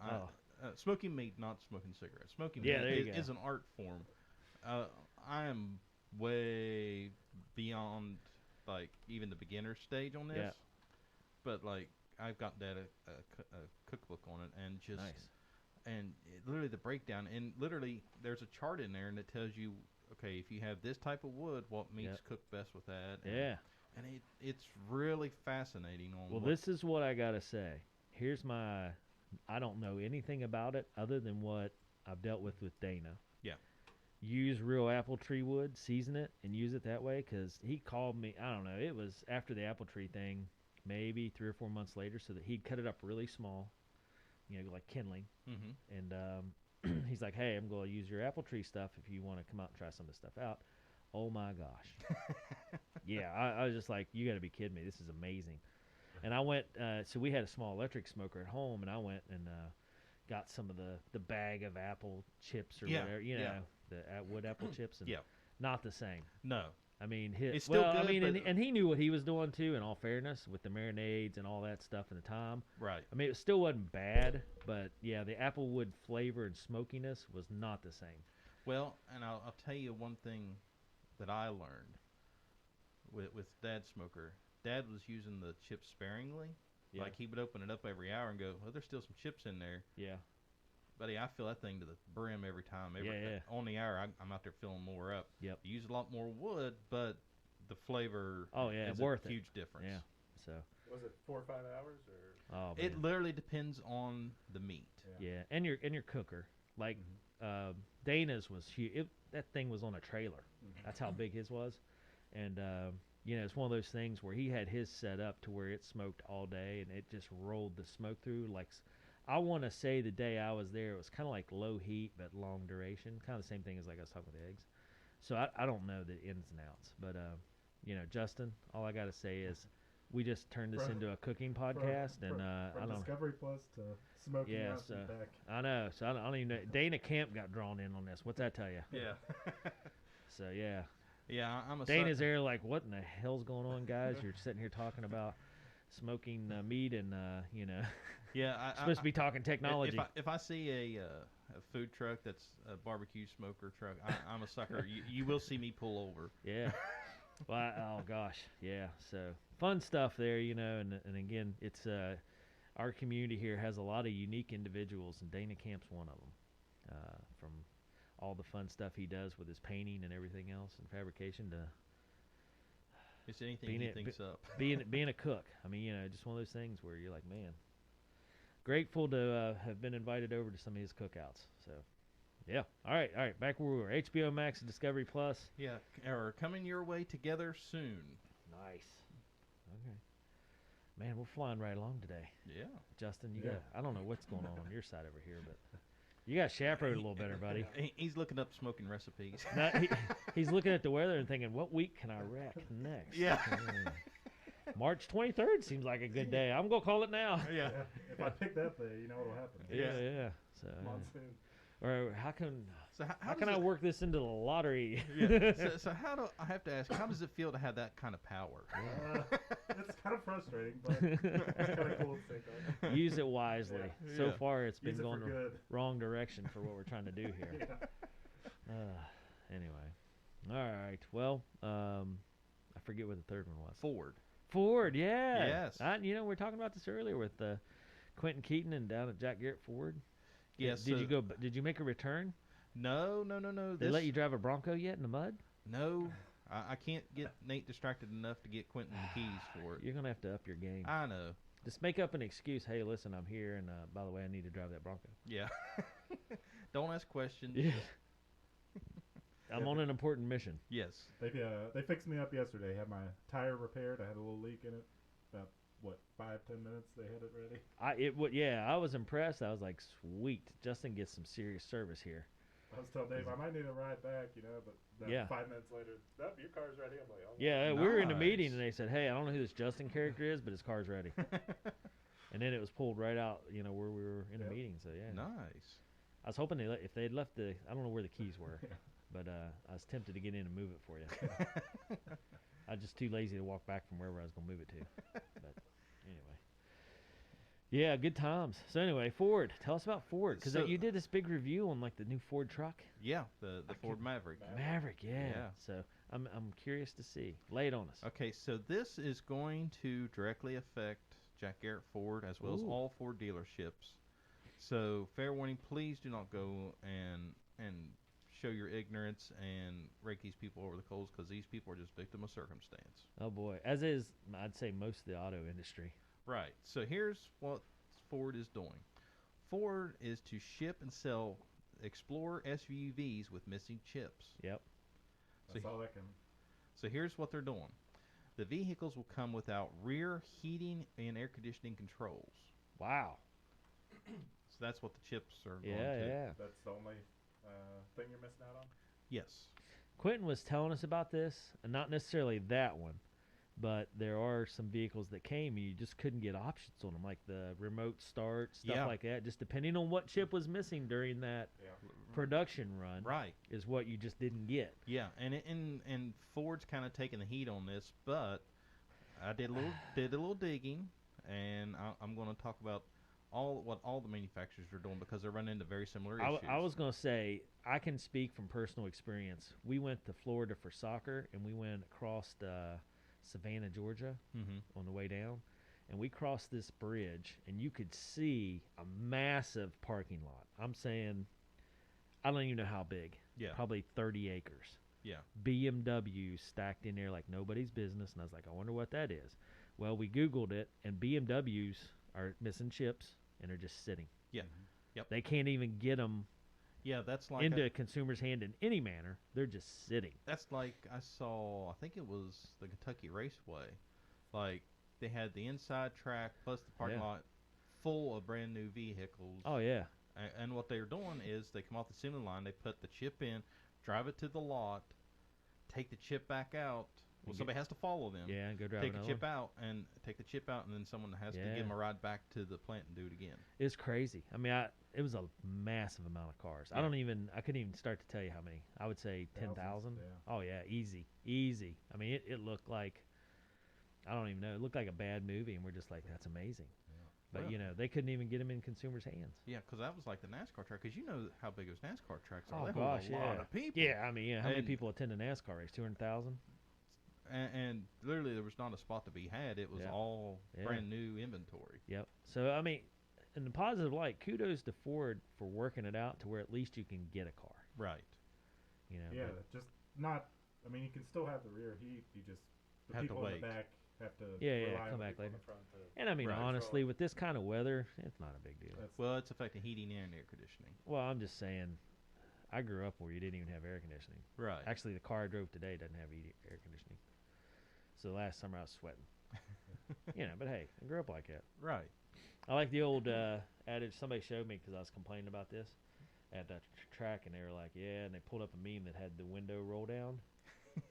Smoking meat, not smoking cigarettes. Smoking Yeah, meat there you go. is an art form. I am way beyond like even the beginner stage on this. Yeah. But like I've got that a cookbook on it, and just Nice. and literally the breakdown, and literally there's a chart in there, and it tells you, okay, if you have this type of wood, what meats cook best with that. Yeah. And it's really fascinating. Well, this is what I got to say. Here's I don't know anything about it other than what I've dealt with Dana. Yeah. Use real apple tree wood, season it, and use it that way. Because he called me, I don't know, it was after the apple tree thing, maybe 3 or 4 months later, so that he'd cut it up really small, like kindling. Mm-hmm. And he's like, hey, I'm going to use your apple tree stuff if you want to come out and try some of this stuff out. Oh my gosh. Yeah, I was just like, you got to be kidding me. This is amazing. And I went, so we had a small electric smoker at home, and I went and got some of the bag of apple chips or whatever, you know, the wood apple chips, and not the same. No. I mean, it's still good, I mean, but and he knew what he was doing too. In all fairness, with the marinades and all that stuff and the thyme, right. I mean, it still wasn't bad, but yeah, the applewood flavor and smokiness was not the same. Well, and I'll tell you one thing that I learned with Dad's smoker. Dad was using the chips sparingly. Yeah. Like, he would open it up every hour and go, "Oh, there's still some chips in there." Yeah. Buddy, I fill that thing to the brim every time. On the hour, I'm out there filling more up. Yep. You use a lot more wood, but the flavor is worth a huge difference. Yeah. So. Was it 4 or 5 hours or? Oh, it literally depends on the meat. Yeah, and your cooker. Like Dana's was huge. That thing was on a trailer. That's how big his was, and you know, it's one of those things where he had his set up to where it smoked all day, and it just rolled the smoke through. Like, I want to say the day I was there, it was kind of like low heat but long duration, kind of the same thing as like I was talking with eggs. So I don't know the ins and outs, but you know, Justin, all I got to say is we just turned this into a cooking podcast, and I don't. Discovery Plus to smoking out and back. I know. So I don't even know. Dana Camp got drawn in on this. What's that tell you? Yeah. So yeah. Yeah, I'm a Dana's there like, what in the hell's going on, guys? You're sitting here talking about smoking meat and, you know, supposed to be talking technology. If I see a food truck that's a barbecue smoker truck, I'm a sucker. You will see me pull over. Yeah. Well, oh, gosh. Yeah. So fun stuff there, you know, and again, it's our community here has a lot of unique individuals, and Dana Camp's one of them. From all the fun stuff he does with his painting and everything else and fabrication to it's anything he thinks up. being a cook. I mean, you know, just one of those things where you're like, man, grateful to have been invited over to some of his cookouts. So, yeah. All right. Back where we were. HBO Max Discovery Plus. Yeah, are coming your way together soon. Nice. Okay. Man, we're flying right along today. Yeah. Justin, you got I don't know what's going on your side over here, but you got chaperoned a little better, buddy. He's looking up smoking recipes. No, he's looking at the weather and thinking, what week can I wreck next? Yeah. March 23rd seems like a good day. I'm going to call it now. Yeah. If I pick that day, you know what'll happen. Yeah. So, Monsoon. Or how can I work this into the lottery? Yeah. So how do I have to ask? How does it feel to have that kind of power? It's kind of frustrating, but it's kind of cool to think of. Use it wisely. Yeah. So far, it's been Use it going for the good. wrong direction for what we're trying to do here. Anyway, all right. Well, I forget what the third one was. Ford, yeah. Yes. You know, we were talking about this earlier with Quentin Keaton and down at Jack Garrett Ford. Yes. Did you make a return? No. They let you drive a Bronco yet in the mud? No. I can't get Nate distracted enough to get Quentin the keys for it. You're going to have to up your game. I know. Just make up an excuse. Hey, listen, I'm here, and by the way, I need to drive that Bronco. Yeah. Don't ask questions. Yeah. I'm on an important mission. Yes. They fixed me up yesterday. Had my tire repaired. I had a little leak in it. About 5-10 minutes they had it ready. I was impressed. I was like, sweet, Justin gets some serious service here. I was telling Dave I might need a ride back, you know, but then 5 minutes later, your car's ready. I'm like, oh. Yeah, we were in a meeting and they said, hey, I don't know who this Justin character is, but his car's ready. And then it was pulled right out, you know, where we were in a meeting. So yeah, nice. I was hoping if they'd left I don't know where the keys were, but I was tempted to get in and move it for you. I was just too lazy to walk back from wherever I was going to move it to. But anyway. Yeah, good times. So anyway, Ford. Tell us about Ford, because you did this big review on like the new Ford truck. Yeah, the Ford Maverick. Maverick, yeah. So I'm curious to see. Lay it on us. Okay, so this is going to directly affect Jack Garrett Ford as well as all Ford dealerships. So fair warning, please do not go and show your ignorance and rake these people over the coals, because these people are just victim of circumstance. Oh boy, as is I'd say most of the auto industry. Right. So here's what Ford is doing. Ford is to ship and sell Explorer SUVs with missing chips. Yep. That's all that can. So here's what they're doing. The vehicles will come without rear heating and air conditioning controls. Wow. that's what the chips are Yeah, going to. yeah. That's the only thing you're missing out on. Yes. Quentin was telling us about this, and not necessarily that one, but there are some vehicles that came and you just couldn't get options on them, like the remote start, stuff Yeah. like that. Just depending on what chip was missing during that Yeah. production run, Right. is what you just didn't get. Yeah, and Ford's kind of taking the heat on this, but I did a little digging, and I'm going to talk about what all the manufacturers are doing because they're running into very similar issues. I was going to say, I can speak from personal experience. We went to Florida for soccer, and we went across Savannah, Georgia, Mm-hmm. on the way down, and we crossed this bridge, and you could see a massive parking lot. I'm saying, I don't even know how big. Yeah. Probably 30 acres. Yeah. BMWs stacked in there like nobody's business, and I was like, I wonder what that is. Well, we Googled it, and BMWs are missing chips, and they're just sitting. Yeah. Mhm. Yep. They can't even get them Yeah, that's like into a consumer's hand in any manner. They're just sitting. that's like I saw. I think it was the Kentucky Raceway. Like they had the inside track plus the parking Yeah. lot full of brand new vehicles. Oh, yeah. And what they're doing is they come off the assembly line, they put the chip in, drive it to the lot, take the chip back out. Well, And somebody has to follow them. Yeah, and go drive Take the another chip one. out and take the chip out, and then someone has to Yeah. give them a ride back to the plant and do it again. It's crazy. I mean, it was a massive amount of cars. Yeah. I couldn't even start to tell you how many. I would say 10,000. Yeah. Oh, yeah, easy. I mean, it looked like, I don't even know, it looked like a bad movie, and we're just like, that's amazing. But, Well- you know, they couldn't even get them in consumers' hands. Yeah, because that was like the NASCAR track. Because you know how big those NASCAR tracks are. Oh, They gosh, hold a lot yeah. of people. Yeah, I mean, how many And- people attend a NASCAR race? 200,000? And literally there was not a spot to be had. It was Yeah. all Yeah. brand new inventory. Yep. So, I mean, in the positive light, kudos to Ford for working it out to where at least you can get a car. Right. You know, Yeah, but- just not. I mean, you can still have the rear heat. You just the Have to people in wait. the back have to Yeah, rely yeah, on come the back people in later. the front to. And I mean, Right. honestly, with this kind of weather, it's not a big deal. That's, Well, it's affecting heating and air conditioning. Well, I'm just saying, I grew up where you didn't even have air conditioning. Right. Actually, the car I drove today doesn't have air conditioning. So last summer I was sweating. You know, but hey, I grew up like that. Right. I like the old adage somebody showed me because I was complaining about this at the track, and they were like, yeah, and they pulled up a meme that had the window roll down.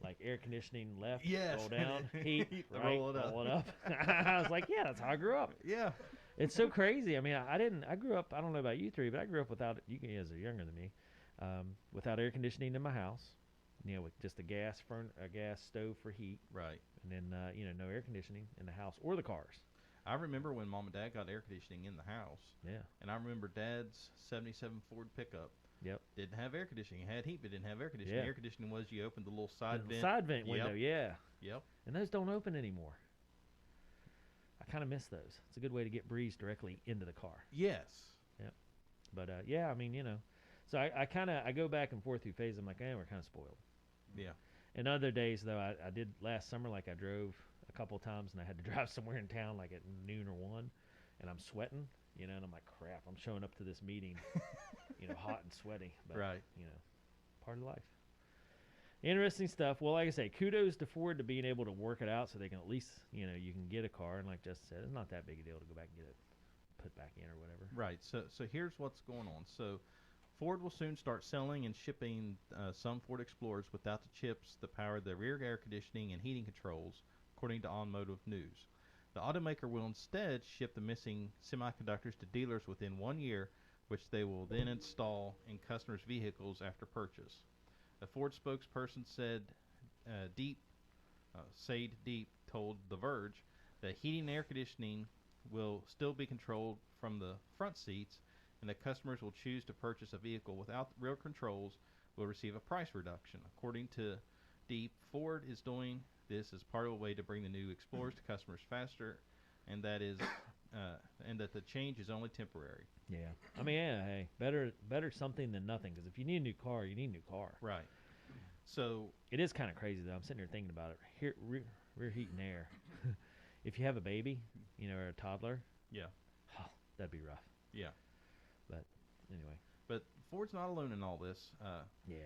Like air conditioning left, Yes. roll down, heat, Heat, right, roll it up. roll it up. I was like, yeah, that's how I grew up. Yeah. It's so crazy. I mean, I grew up, I don't know about you three, but I grew up without, you guys are younger than me, without air conditioning in my house, you know, with just a gas stove for heat, Right. and then, you know, no air conditioning in the house or the cars. I remember when Mom and Dad got air conditioning in the house, Yeah. and I remember Dad's '77 Ford pickup. Yep. Didn't have air conditioning. It had heat, but didn't have air conditioning. Yeah. Air conditioning was you opened the little side The vent. side vent Yep. window, yeah. Yep. And those don't open anymore. I kind of miss those. It's a good way to get breeze directly into the car. Yes. But yeah, I mean, you know, so I go back and forth through phases. I'm like, we're kind of spoiled. Yeah. And other days though, I did last summer. Like I drove a couple of times, and I had to drive somewhere in town, like at noon or 1, and I'm sweating, you know, and I'm like, crap, I'm showing up to this meeting, you know, hot and sweaty. But, Right. you know, part of life. Interesting stuff. Well, like I say, kudos to Ford to being able to work it out so they can at least, you know, you can get a car. And like Justin said, it's not that big a deal to go back and get it put back in or whatever. Right. So here's what's going on. So Ford will soon start selling and shipping some Ford Explorers without the chips that power the rear air conditioning and heating controls, according to Automotive News. The automaker will instead ship the missing semiconductors to dealers within 1 year, which they will then install in customers' vehicles after purchase. A Ford spokesperson said Said Deep told The Verge that heating and air conditioning will still be controlled from the front seats, and that customers will choose to purchase a vehicle without rear controls will receive a price reduction. According to Deep, Ford is doing this as part of a way to bring the new Explorers to customers faster, and that the change is only temporary. Yeah. I mean, yeah, hey, better something than nothing. Because if you need a new car, you need a new car. Right. So It is kind of crazy though. I'm sitting here thinking about it. Here, rear heat and air. If you have a baby, you know, or a toddler, yeah, that'd be rough. yeah. But anyway, But Ford's not alone in all this. yeah.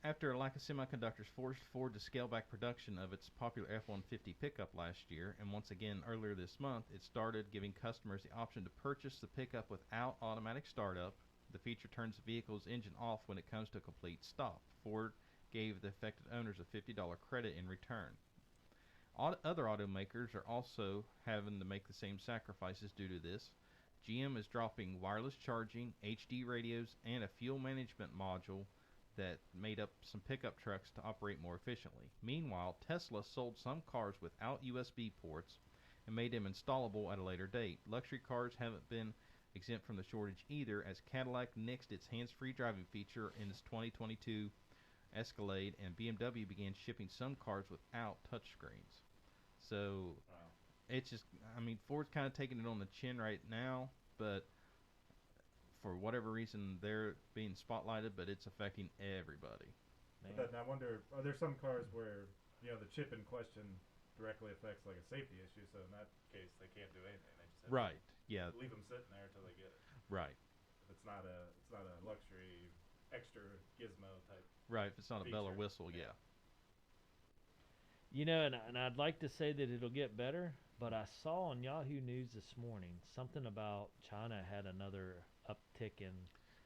after a lack of semiconductors forced Ford to scale back production of its popular F-150 pickup last year, and once again earlier this month, it started giving customers the option to purchase the pickup without automatic startup. The feature turns the vehicle's engine off when it comes to a complete stop. Ford gave the affected owners a $50 credit in return. Other automakers are also having to make the same sacrifices due to this. GM is dropping wireless charging, HD radios, and a fuel management module that made up some pickup trucks to operate more efficiently. Meanwhile, Tesla sold some cars without USB ports and made them installable at a later date. Luxury cars haven't been exempt from the shortage either, as Cadillac nixed its hands-free driving feature in its 2022 Escalade, and BMW began shipping some cars without touchscreens. So Wow. it's just, I mean, Ford's kind of taking it on the chin right now, but for whatever reason, they're being spotlighted, but it's affecting everybody. Man. But then I wonder, are there some cars where, the chip in question directly affects like a safety issue? So in that case, they can't do anything. They just have Right. Yeah. to leave them sitting there until they get it. Right. It's not a luxury extra gizmo type. Right. If it's not a bell or Feature. whistle, yeah. And I'd like to say that it'll get better, but I saw on Yahoo News this morning something about China had another uptick in,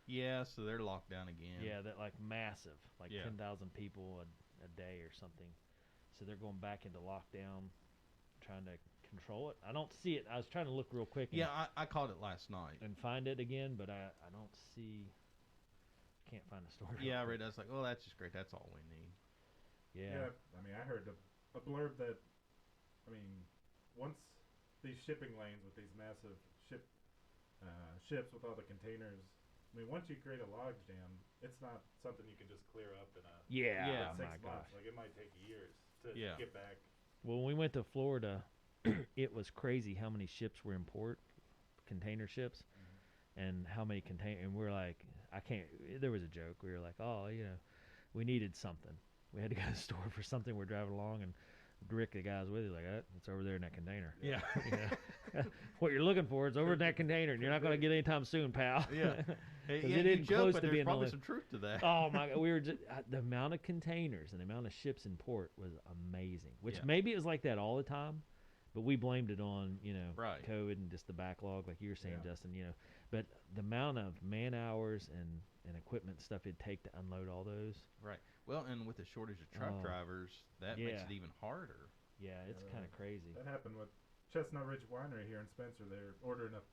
Yeah, so they're locked down again. yeah, that like massive, like Yeah. 10,000 people a day or something. So they're going back into lockdown, trying to control it. I don't see it. I was trying to look real quick and, Yeah, I caught it last night. and find it again, but I don't see, can't find the story. Yeah, I read that. I was like, well, that's just great. That's all we need. Yeah. I mean, I heard a blurb that, once these shipping lanes with these massive ships with all the containers, once you create a log jam, it's not something you can just clear up in Yeah. Yeah. Oh 6 my months. gosh. Like, it might take years to Yeah. get back. Well, when we went to Florida, it was crazy how many ships were in port, container ships, and how many and we're like, I can't. There was a joke. We were like, oh, we needed something. We had to go to the store for something. We're driving along, and Rick, the guy was with you, like, it's over there in that container. Yeah. What you're looking for is over in that container, and you're not going to get it anytime soon, pal. Yeah. Hey, 'Cause yeah, it you isn't joke, close but to there's being probably only- some truth to that. Oh my God, we were just the amount of containers and the amount of ships in port was amazing. Which Yeah. maybe it was like that all the time, but we blamed it on Right. COVID and just the backlog, like you were saying, Yeah. Justin. But the amount of man hours and equipment stuff it'd take to unload all those. Right. Well, and with the shortage of truck Oh. drivers, that makes Yeah. it even harder. Yeah, it's Yeah. kind of crazy. That happened with Chestnut Ridge Winery here in Spencer. They're ordering up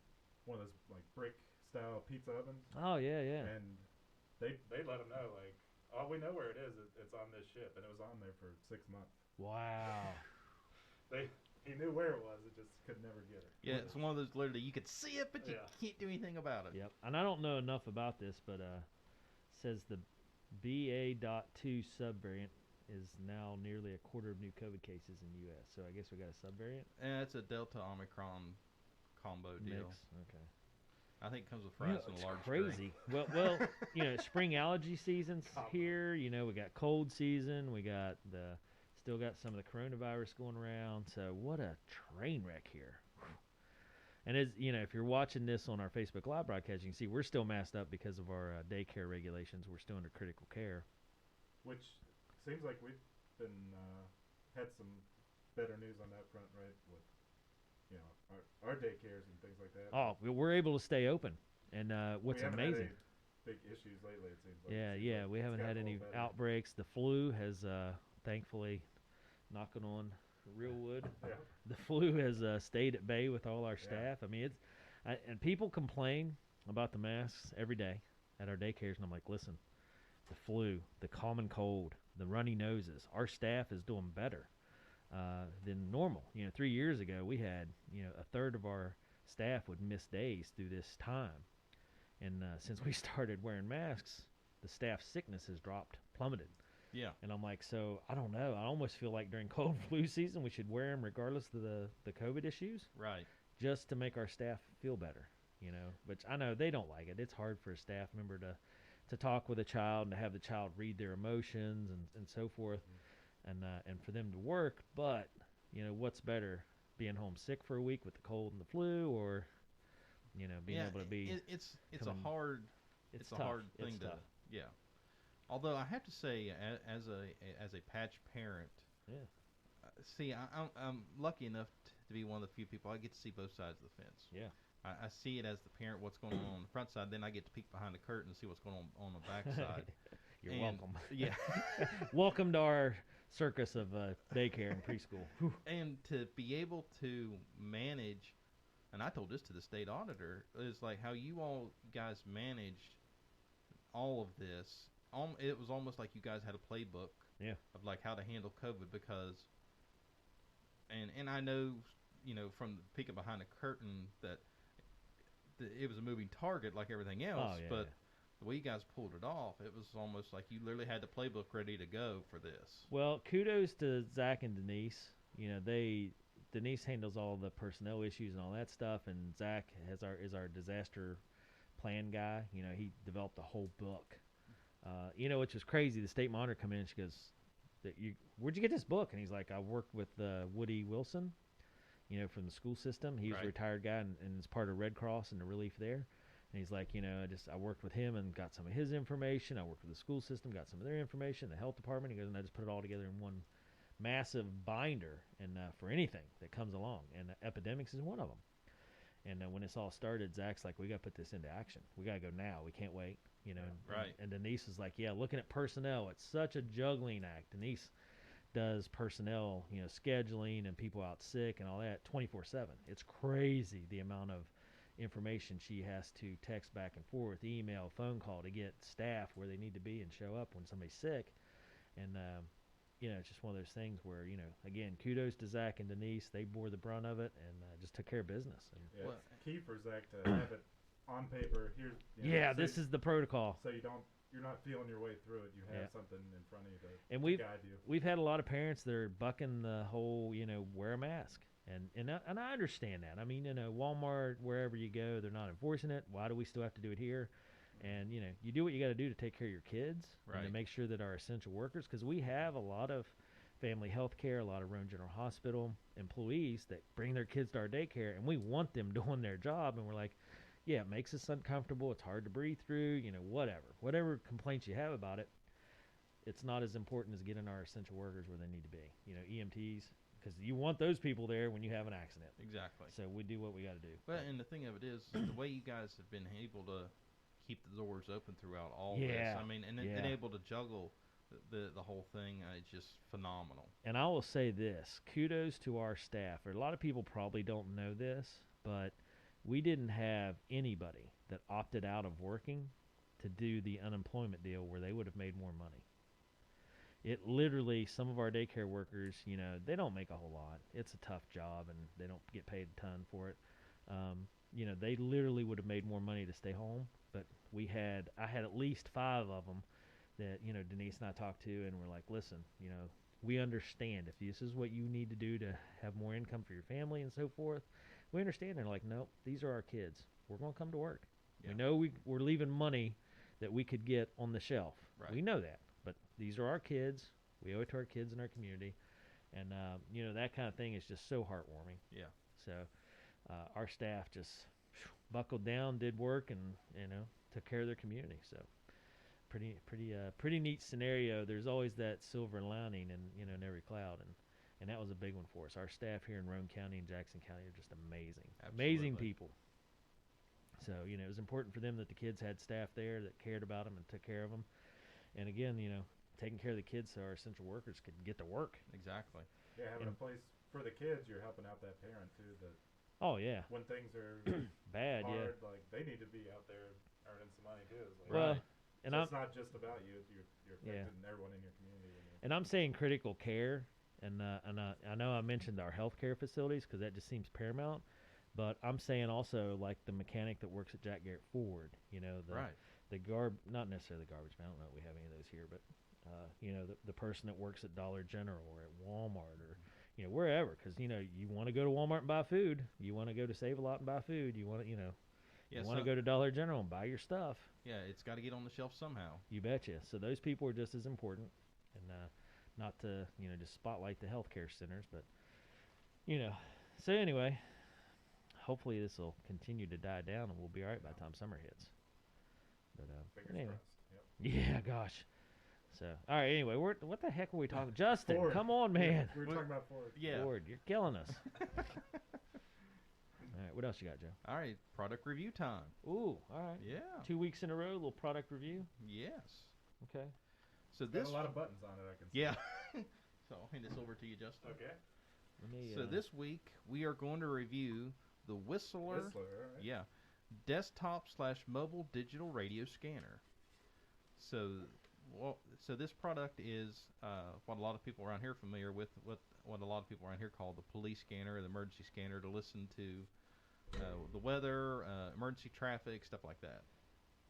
one of those like brick style pizza ovens, Oh yeah, yeah. and they let them know, like, oh, we know where it is. It's on this ship, and it was on there for 6 months. Wow. He knew where it was. It just could never get it. Yeah, it's one of those literally you could see it, but you Yeah. can't do anything about it. Yep. And I don't know enough about this, but says the BA.2 subvariant is now nearly a quarter of new COVID cases in the U.S. So I guess we got a subvariant And it's a Delta Omicron combo deal. mix. Okay. I think it comes with You know, fries and it's a large crazy. drink. Well, spring allergy season's here. We got cold season. We got still got some of the coronavirus going around. So what a train wreck here. And if you're watching this on our Facebook Live broadcast, you can see we're still masked up because of our daycare regulations. We're still under critical care. Which seems like we've been had some better news on that front, right? With our daycares and things like that. Oh, we're able to stay open. And what's we haven't amazing. had any big issues lately. It seems like. Yeah, It seems yeah, like we it's haven't had gotten a any little better. outbreaks. The flu has, thankfully, knocking on real wood, Yeah. the flu has stayed at bay with all our Yeah. staff. I mean, and people complain about the masks every day at our daycares, and I'm like, listen, the flu, the common cold, the runny noses, our staff is doing better than normal. 3 years ago, we had, a third of our staff would miss days through this time. And since we started wearing masks, the staff sickness has plummeted. Yeah. And I'm like, so I don't know. I almost feel like during cold and flu season, we should wear them regardless of the COVID issues, Right. just to make our staff feel better, Which I know they don't like it. It's hard for a staff member to talk with a child and to have the child read their emotions and so forth, and for them to work. But, what's better, being home sick for a week with the cold and the flu, or, being able to be... It's a coming- hard It's a tough. hard It's thing to tough. yeah. Although I have to say, as a patch parent, Yeah. see, I'm lucky enough to be one of the few people I get to see both sides of the fence. Yeah. I see it as the parent, what's going on the front side. Then I get to peek behind the curtain and see what's going on the back side. You're And, welcome. Yeah. Welcome to our circus of daycare and preschool. Whew. And to be able to manage, and I told this to the state auditor, is like how you all guys managed all of this. It was almost like you guys had a playbook Yeah. of like how to handle COVID because, and I know, from peeking behind the curtain that it was a moving target like everything else, Oh, yeah, but yeah. the way you guys pulled it off, it was almost like you literally had the playbook ready to go for this. Well, kudos to Zach and Denise. Denise handles all the personnel issues and all that stuff, and Zach is our disaster plan guy. He developed a whole book. Which was crazy. The state monitor come in and she goes, "Where'd you get this book?" And he's like, "I worked with Woody Wilson, from the school system. He was Right. a retired guy and is part of Red Cross and the relief there." And he's like, I worked with him and got some of his information. I worked with the school system, got some of their information, the health department. He goes, and I just put it all together in one massive binder, and for anything that comes along, and epidemics is one of them. And when this all started, Zach's like, "We got to put this into action. We got to go now. We can't wait." Right. And Denise is like, "Yeah, looking at personnel, it's such a juggling act." Denise does personnel, scheduling and people out sick and all that 24/7. It's crazy the amount of information she has to text back and forth, email, phone call to get staff where they need to be and show up when somebody's sick. And it's just one of those things where, again, kudos to Zach and Denise. They bore the brunt of it and just took care of business. And Yeah, it's key for Zach to have it on paper. Here's this is the protocol. So you're not feeling your way through it. You have something in front of you And to guide you. we've had a lot of parents that are bucking the whole, wear a mask. And I understand that. I mean, Walmart, wherever you go, they're not enforcing it. Why do we still have to do it here? And, you do what you got to do to take care of your kids and to Right. make sure that our essential workers, because we have a lot of family health care, a lot of Roan General Hospital employees that bring their kids to our daycare, and we want them doing their job. And we're like, yeah, it makes us uncomfortable. It's hard to breathe through, whatever complaints you have about it. It's not as important as getting our essential workers where they need to be, EMTs, because you want those people there when you have an accident. Exactly. So we do what we got to do. Well, and the thing of it is, the way you guys have been able to keep the doors open throughout all Yeah. this, I mean, and been able to juggle the whole thing, it's just phenomenal. And I will say this, kudos to our staff. A lot of people probably don't know this, but we didn't have anybody that opted out of working to do the unemployment deal where they would have made more money. It literally, some of our daycare workers, they don't make a whole lot. It's a tough job, and they don't get paid a ton for it. They literally would have made more money to stay home. But I had at least 5 of them that, Denise and I talked to, and we're like, listen, we understand if this is what you need to do to have more income for your family and so forth. We understand. They're like, nope, these are our kids. We're going to come to work. Yeah. We know we're leaving money that we could get on the shelf. Right. We know that. But these are our kids. We owe it to our kids in our community. And, that kind of thing is just so heartwarming. Yeah. So our staff just buckled down, did work, and, took care of their community. So pretty neat scenario. There's always that silver lining in every cloud. And that was a big one for us. Our staff here in Roan County and Jackson County are just amazing. Amazing Absolutely. people. So, it was important for them that the kids had staff there that cared about them and took care of them. And again, taking care of the kids so our essential workers could get to work. Exactly. Yeah, having a place for the kids, you're helping out that parent too. That Oh, yeah. when things are Bad, hard, yeah. like they need to be out there earning some money too. It's like, Well, Right. and so I'm it's not just about you. You're Yeah. affecting everyone in your community. And I'm saying critical care, and I know I mentioned our healthcare facilities because that just seems paramount, but I'm saying also like the mechanic that works at Jack Garrett Ford, Right. not necessarily the garbage man. I don't know if we have any of those here, but the person that works at Dollar General or at Walmart or wherever, because you want to go to Walmart and buy food, you want to go to Save a Lot and buy food, you want to Yeah. you want to go to Dollar General and buy your stuff. Yeah, it's got to get on the shelf somehow. You betcha. So those people are just as important, and not to just spotlight the healthcare centers, but So anyway, hopefully this will continue to die down, and we'll be all right by the time summer hits. But Fingers anyway, crossed. Yep. yeah, gosh, So, all right. Anyway, what the heck are we talking? Justin, Ford. come on, man. We were talking about Ford. Yeah. Ford, you're killing us. All right. What else you got, Joe? All right, product review time. Ooh. All right. Yeah. 2 weeks in a row, little product review. Yes. Okay. So It's got this. a lot of buttons on it, I can see. Yeah. So I'll hand this over to you, Justin. Okay. Let me, So this week we are going to review the Wshistler. Wshistler, all right. Yeah. Desktop/mobile digital radio scanner. So, so this product is what a lot of people around here are familiar with. What a lot of people around here call the police scanner, or the emergency scanner, to listen to the weather, emergency traffic, stuff like that.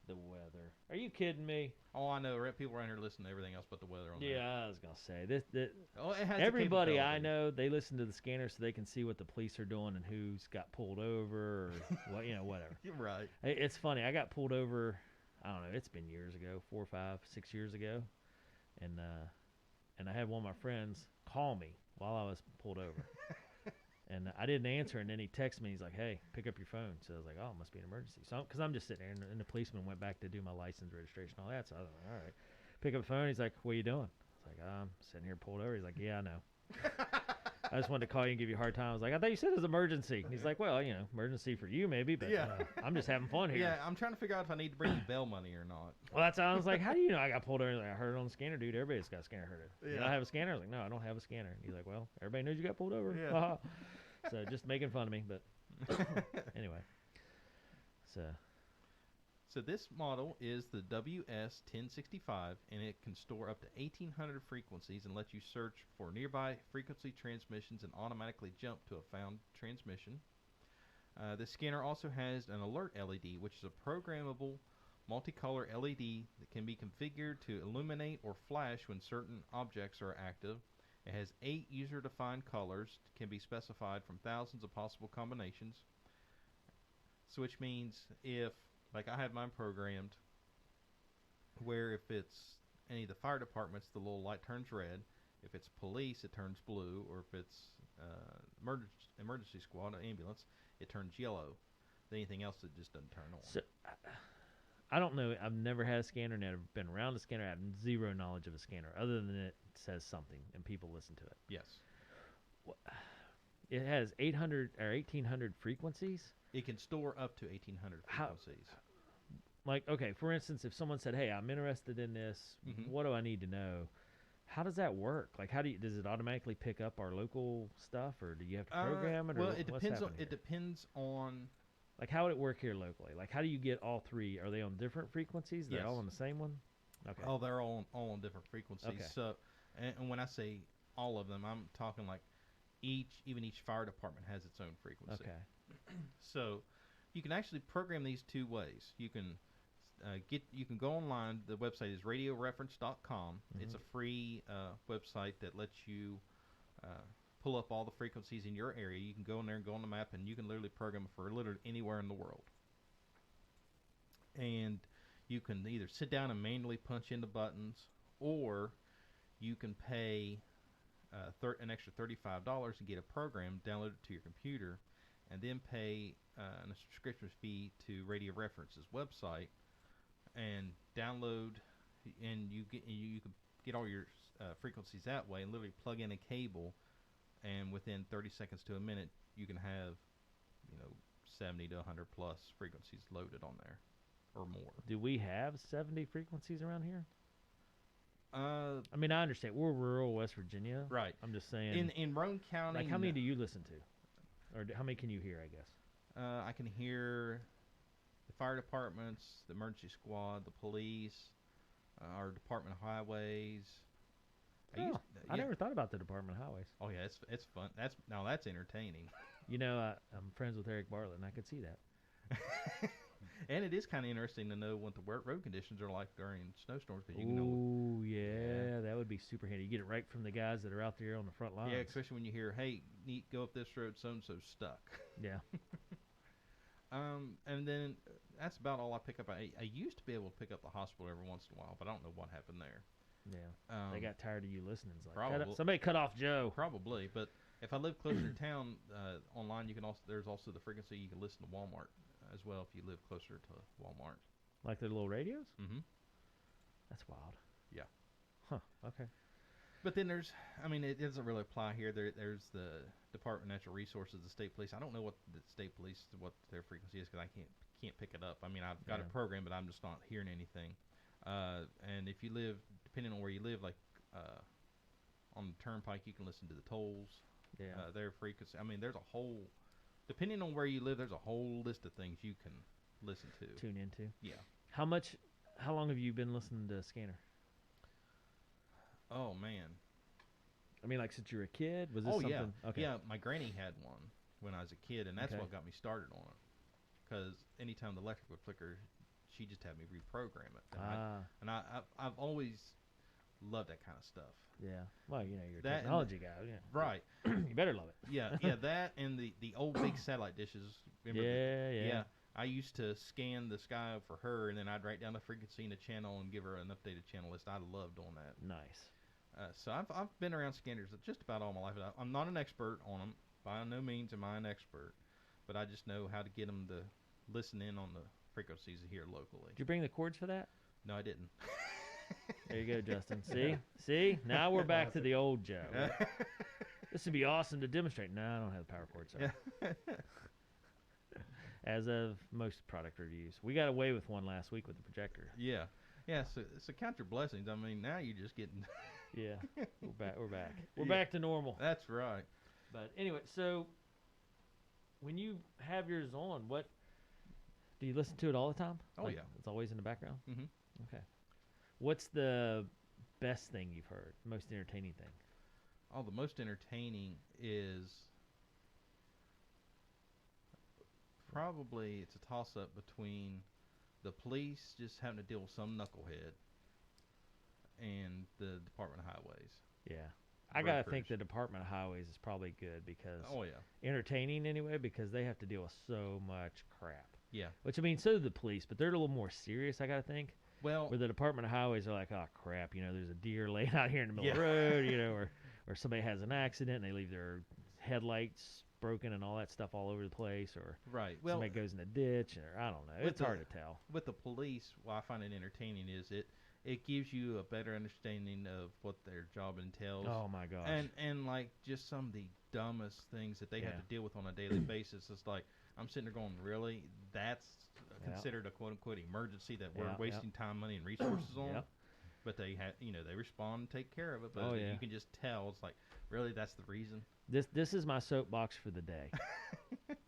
the weather. Are you kidding me? Oh, I know. People around here listen to everything else but the weather on there. Yeah, I was gonna say this. Oh, it has the Everybody I capability. know, they listen to the scanner so they can see what the police are doing and who's got pulled over or what, whatever. You're right. It's funny. I got pulled over. I don't know. It's been years ago, 4, 5, 6 years ago, and I had one of my friends call me while I was pulled over, and I didn't answer. And then he texted me. He's like, "Hey, pick up your phone." So I was like, "Oh, it must be an emergency." So because I'm just sitting there, and the policeman went back to do my license, registration, all that. So I was like, "All right." Pick up the phone. He's like, "What are you doing?" I was like, "I'm sitting here pulled over." He's like, "Yeah, I know." I just wanted to call you and give you a hard time. I was like, "I thought you said it was emergency." He's like, "Well, emergency for you maybe, but Yeah. I'm just having fun here." Yeah, I'm trying to figure out if I need to bring you bail money or not. Well, that's how I was like, "How do you know I got pulled over?" He's like, "I heard it on the scanner, dude. Everybody's got a scanner. Heard it. You Yeah. don't have a scanner?" I was like, "No, I don't have a scanner." And he's like, "Well, everybody knows you got pulled over." Yeah. So just making fun of me, but anyway. So this model is the WS1065, and it can store up to 1,800 frequencies and let you search for nearby frequency transmissions and automatically jump to a found transmission. The scanner also has an alert LED, which is a programmable multicolor LED that can be configured to illuminate or flash when certain objects are active. It has 8 user-defined colors, can be specified from thousands of possible combinations. So which means if, like I have mine programmed, where if it's any of the fire departments, the little light turns red. If it's police, it turns blue. Or if it's emergency squad, or ambulance, it turns yellow. Anything else, it just doesn't turn on. So I don't know. I've never had a scanner, never been around a scanner. I have zero knowledge of a scanner other than it says something and people listen to it. Yes. It has 800 or 1,800 frequencies. It can store up to 1,800 How- frequencies. Like, okay, for instance, if someone said, "Hey, I'm interested in this. Mhm. What do I need to know?" How does that work? Like, does it automatically pick up our local stuff, or do you have to program it? Or Well, what's it depends on happening here? on. Like, how would it work here locally? Like, how do you get all three? Are they on different frequencies? They're Yes. all on the same one? Okay. Oh, they're all on different frequencies. Okay. So, and when I say all of them, I'm talking like even each fire department has its own frequency. Okay. So, you can actually program these 2 ways. You can go online. The website is radioreference.com. It's a free website that lets you pull up all the frequencies in your area. You can go in there and go on the map, and you can literally program it for literally anywhere in the world. And you can either sit down and manually punch in the buttons, or you can pay an extra $35 and get a program downloaded to your computer, and then pay a subscription fee to Radio Reference's website and download, and you can get all your frequencies that way, and literally plug in a cable, and within 30 seconds to a minute you can have 70 to 100 plus frequencies loaded on there or more. Do we have 70 frequencies around here? Uh, I mean, I understand we're rural West Virginia. right. I'm just saying. In Roane County, Like, how many do you listen to, or how many can you hear? I guess. I can hear the fire departments, the emergency squad, the police, our Department of Highways. I never thought about the Department of Highways. Oh yeah, it's fun. That's entertaining. I'm friends with Eric Bartlett, and I could see that. And it is kind of interesting to know what the road conditions are like during snowstorms, because you can know. Ooh, yeah, that would be super handy. You get it right from the guys that are out there on the front lines. Yeah, especially when you hear, "Hey, go up this road, so and so's stuck." Yeah. And then that's about all I pick up. I used to be able to pick up the hospital every once in a while, but I don't know what happened there. Yeah. They got tired of you listening. It's like, probably. somebody cut off Joe. Probably, but if I live closer to town, online there's also the frequency you can listen to Walmart as well if you live closer to Walmart. Like their little radios? Mm-hmm. That's wild. Yeah. Huh. Okay. But then there's, I mean, it doesn't really apply here. There's the Department of Natural Resources, the state police. I don't know what the state police, what their frequency is, because I can't pick it up. I mean, I've got a program, but I'm just not hearing anything. And if you live, depending on where you live, like on the turnpike, you can listen to the tolls. Yeah. Their frequency. I mean, there's a whole, depending on where you live, there's a whole list of things you can listen to. Tune into. Yeah. How long have you been listening to Scanner? Oh man. I mean, like since you were a kid, was this something? Yeah. Okay. Yeah, my granny had one when I was a kid, and that's Okay. what got me started on it. Because anytime the electric would flicker, she just had me reprogram it. And I've always loved that kind of stuff. Yeah. Well, you know, you're a That and technology guy. Yeah. Right. You better love it. Yeah. That and the old big satellite dishes. Remember Yeah. I used to scan the sky for her, and then I'd write down the frequency and the channel and give her an updated channel list. I loved doing that. Nice. So I've been around scanners just about all my life. I'm not an expert on them. By no means am I an expert, but I just know how to get them to listen in on the frequencies here locally. Did you bring the cords for that? No, I didn't. There you go, Justin. See? Now we're back to the old Joe. This would be awesome to demonstrate. No, I don't have the power cord, sir. As of most product reviews. We got away with one last week with the projector. Yeah. So count your blessings. I mean, now you're just getting. Yeah, we're back. We're back to normal. That's right. But anyway, so when you have yours on, what do you listen to it all the time? Oh, yeah. It's always in the background. Mm-hmm. Okay. What's the best thing you've heard? Most entertaining thing? Oh, the most entertaining is probably it's a toss-up between the police just having to deal with some knucklehead and the Department of Highways. Yeah. I got to Brokers. think the Department of Highways is probably good because Oh, yeah. entertaining anyway, because they have to deal with so much crap. Yeah. Which, I mean, so do the police, but they're a little more serious, I got to think. Well, Where the Department of Highways are like, oh, crap, you know, there's a deer laying out here in the middle of the road, you know, or somebody has an accident and they leave their headlights broken and all that stuff all over the place, or right. Well, somebody goes in a ditch, or I don't know. with It's hard to tell. with the police, what I find it entertaining is it gives you a better understanding of what their job entails. Oh, my gosh. And like just some of the dumbest things that they have Yeah. to deal with on a daily basis. It's like I'm sitting there going, really? That's Yeah. considered a quote unquote emergency that we're Yeah, wasting time, money, and resources on. Yep. But they have, they respond and take care of it. But Oh, yeah. you can just tell it's like, really, that's the reason. This is my soapbox for the day,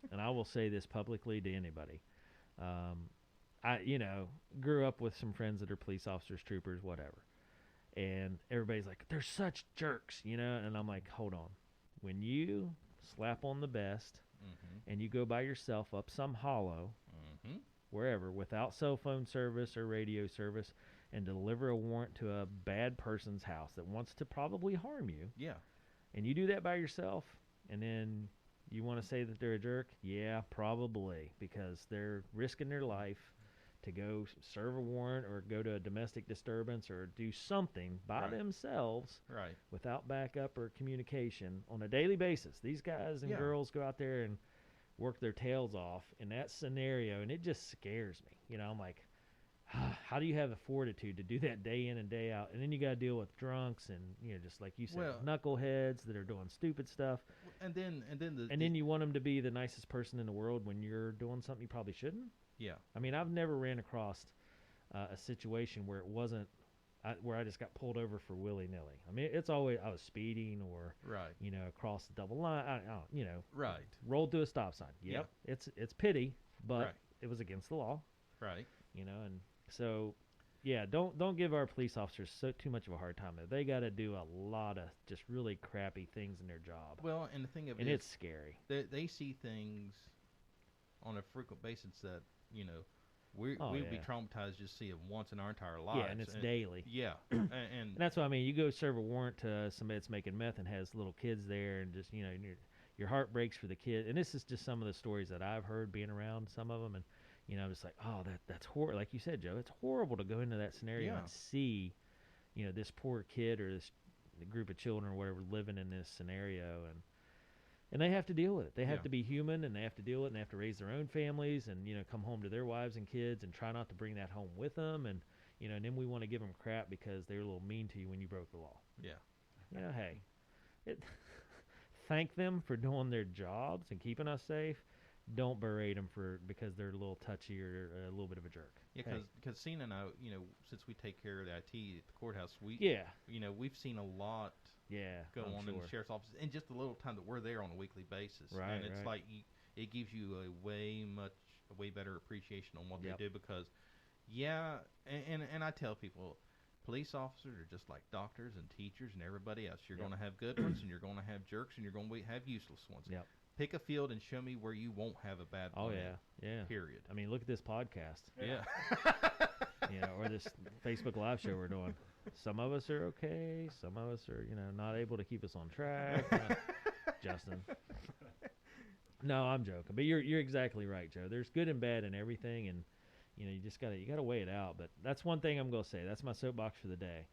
and I will say this publicly to anybody. I grew up with some friends that are police officers, troopers, whatever, and everybody's like, they're such jerks, and I'm like, hold on. When you slap on the vest Mm-hmm. and you go by yourself up some hollow, Mm-hmm. wherever, without cell phone service or radio service, and deliver a warrant to a bad person's house that wants to probably harm you, Yeah. and you do that by yourself, and then you want to say that they're a jerk? Yeah, probably, because they're risking their life to go serve a warrant or go to a domestic disturbance or do something by Right. themselves Right. without backup or communication on a daily basis. These guys and Yeah. girls go out there and work their tails off in that scenario, and it just scares me. I'm like, how do you have the fortitude to do that day in and day out? And then you got to deal with drunks and, just like you said, Well- knuckleheads that are doing stupid stuff. And then And then you want them to be the nicest person in the world when you're doing something you probably shouldn't. yeah. I mean, I've never ran across a situation where it wasn't, where I just got pulled over for willy-nilly. I mean, it's always I was speeding or, Right. across the double line, Right. rolled through a stop sign. Yep, it's pity, but Right. it was against the law, Right. and so, yeah, don't give our police officers too much of a hard time. They got to do a lot of just really crappy things in their job, Well, and the thing of and it it's is, scary. they see things on a frequent basis that we'd be Yeah. traumatized just seeing once in our entire lives. Yeah, and it's daily. Yeah, and And that's what I mean. You go serve a warrant to somebody that's making meth and has little kids there, and just your heart breaks for the kid. And this is just some of the stories that I've heard being around some of them, and I'm just like, oh, that's horrible. Like you said, Joe, it's horrible to go into that scenario Yeah. and see, this poor kid or this group of children or whatever living in this scenario, and they have to deal with it. They have Yeah. to be human, and they have to deal with it, and they have to raise their own families, and come home to their wives and kids, and try not to bring that home with them, and And then we want to give them crap because they were a little mean to you when you broke the law. Yeah. Hey, it, thank them for doing their jobs and keeping us safe. Don't berate them because they're a little touchy or a little bit of a jerk. Yeah, Hey. because Cena and I, since we take care of the IT at the courthouse, we've seen a lot go on in the sheriff's office, and just the little time that we're there on a weekly basis. Right, and it's like it gives you a way better appreciation on what they do because, and I tell people, police officers are just like doctors and teachers and everybody else. You're going to have good ones, and you're going to have jerks, and you're going to have useless ones. Yep. Pick a field and show me where you won't have a bad one. Oh, yeah. Period. I mean, look at this podcast. Yeah. Or this Facebook Live show we're doing. Some of us are okay. Some of us are, not able to keep us on track. Justin. No, I'm joking. But you're exactly right, Joe. There's good and bad in everything, and you just gotta weigh it out. But that's one thing I'm gonna say. That's my soapbox for the day.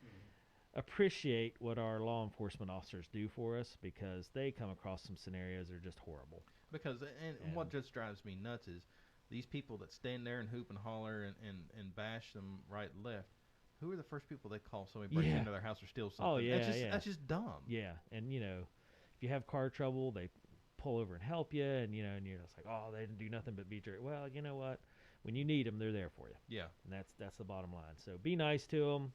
Appreciate what our law enforcement officers do for us because they come across some scenarios that are just horrible. Because and what just drives me nuts is these people that stand there and hoop and holler and bash them right and left. Who are the first people they call? Somebody breaks into their house or steals something. Oh yeah, that's just dumb. Yeah, and if you have car trouble, they pull over and help you, and and you're just like, oh, they didn't do nothing but beat your. Well, you know what? When you need them, they're there for you. Yeah, and that's the bottom line. So be nice to them.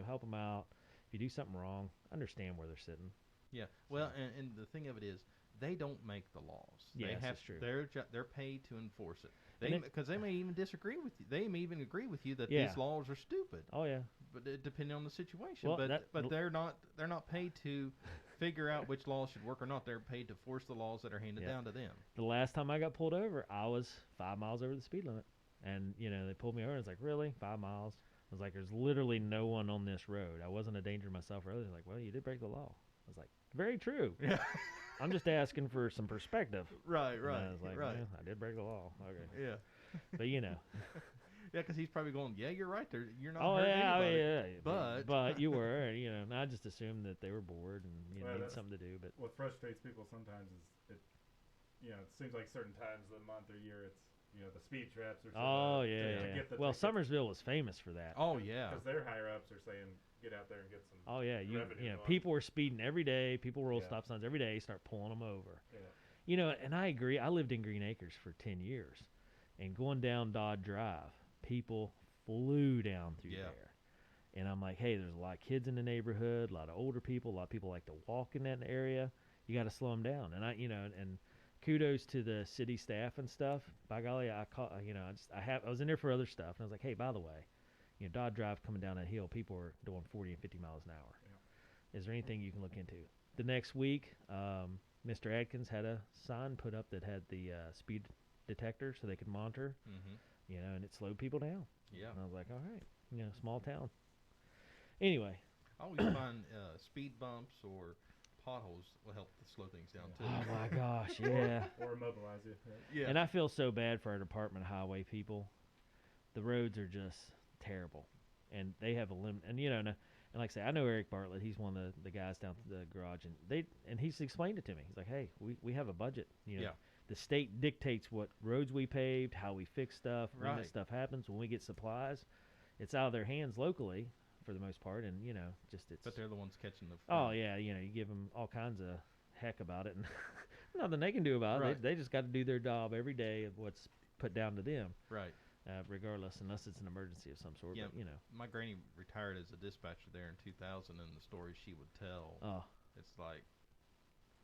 Help them out. If you do something wrong, understand where they're sitting. Yeah. Well, and the thing of it is, they don't make the laws. Yes, that's true. They're paid to enforce it. Because they may even disagree with you. They may even agree with you that these laws are stupid. Oh yeah. But depending on the situation. Well, but they're not paid to figure out which laws should work or not. They're paid to force the laws that are handed down to them. The last time I got pulled over, I was 5 miles over the speed limit, and they pulled me over. And it's like, really, 5 miles? I was like, there's literally no one on this road. I wasn't a danger to myself or others. Like, well, you did break the law. I was like, very true. Yeah. I'm just asking for some perspective. Right. And I was like, right. Yeah, I did break the law. Okay. Yeah. But Yeah, because he's probably going, yeah, you're right. You're not oh hurting anybody. Yeah. But you were, and I just assumed that they were bored and needed something to do. But what frustrates people sometimes is it seems like certain times of the month or year it's the speed traps or something. To get the well, tickets. Summersville was famous for that. Oh yeah. Because their higher ups are saying, get out there and get some. Oh yeah, revenue people were speeding every day. People roll stop signs every day. Start pulling them over. Yeah. And I agree. I lived in Green Acres for 10 years, and going down Dodd Drive, people flew down through there. And I'm like, hey, there's a lot of kids in the neighborhood, a lot of older people, a lot of people like to walk in that area. You got to slow them down. And and kudos to the city staff and stuff. By golly, I was in there for other stuff, and I was like, hey, by the way, Dodd Drive coming down that hill, people are doing 40 and 50 miles an hour. Yeah. Is there anything you can look into? The next week, Mr. Adkins had a sign put up that had the speed detector so they could monitor, and it slowed people down. Yeah. And I was like, all right, small town. Anyway. I always find speed bumps or potholes will help to slow things down too. Oh my gosh, yeah. Or immobilize you. Yeah. And I feel so bad for our Department of Highway people. The roads are just terrible, and they have a limit. And and like I say, I know Eric Bartlett. He's one of the guys down at the garage, and he's explained it to me. He's like, hey, we have a budget. The state dictates what roads we paved, how we fix stuff, when this stuff happens, when we get supplies. It's out of their hands locally for the most part, and it's. But they're the ones catching the. Oh yeah, you give them all kinds of heck about it, and nothing they can do about it. They just got to do their job every day of what's put down to them. Right. Regardless, unless it's an emergency of some sort. Yeah, but, my granny retired as a dispatcher there in 2000, and the stories she would tell. Oh. It's like,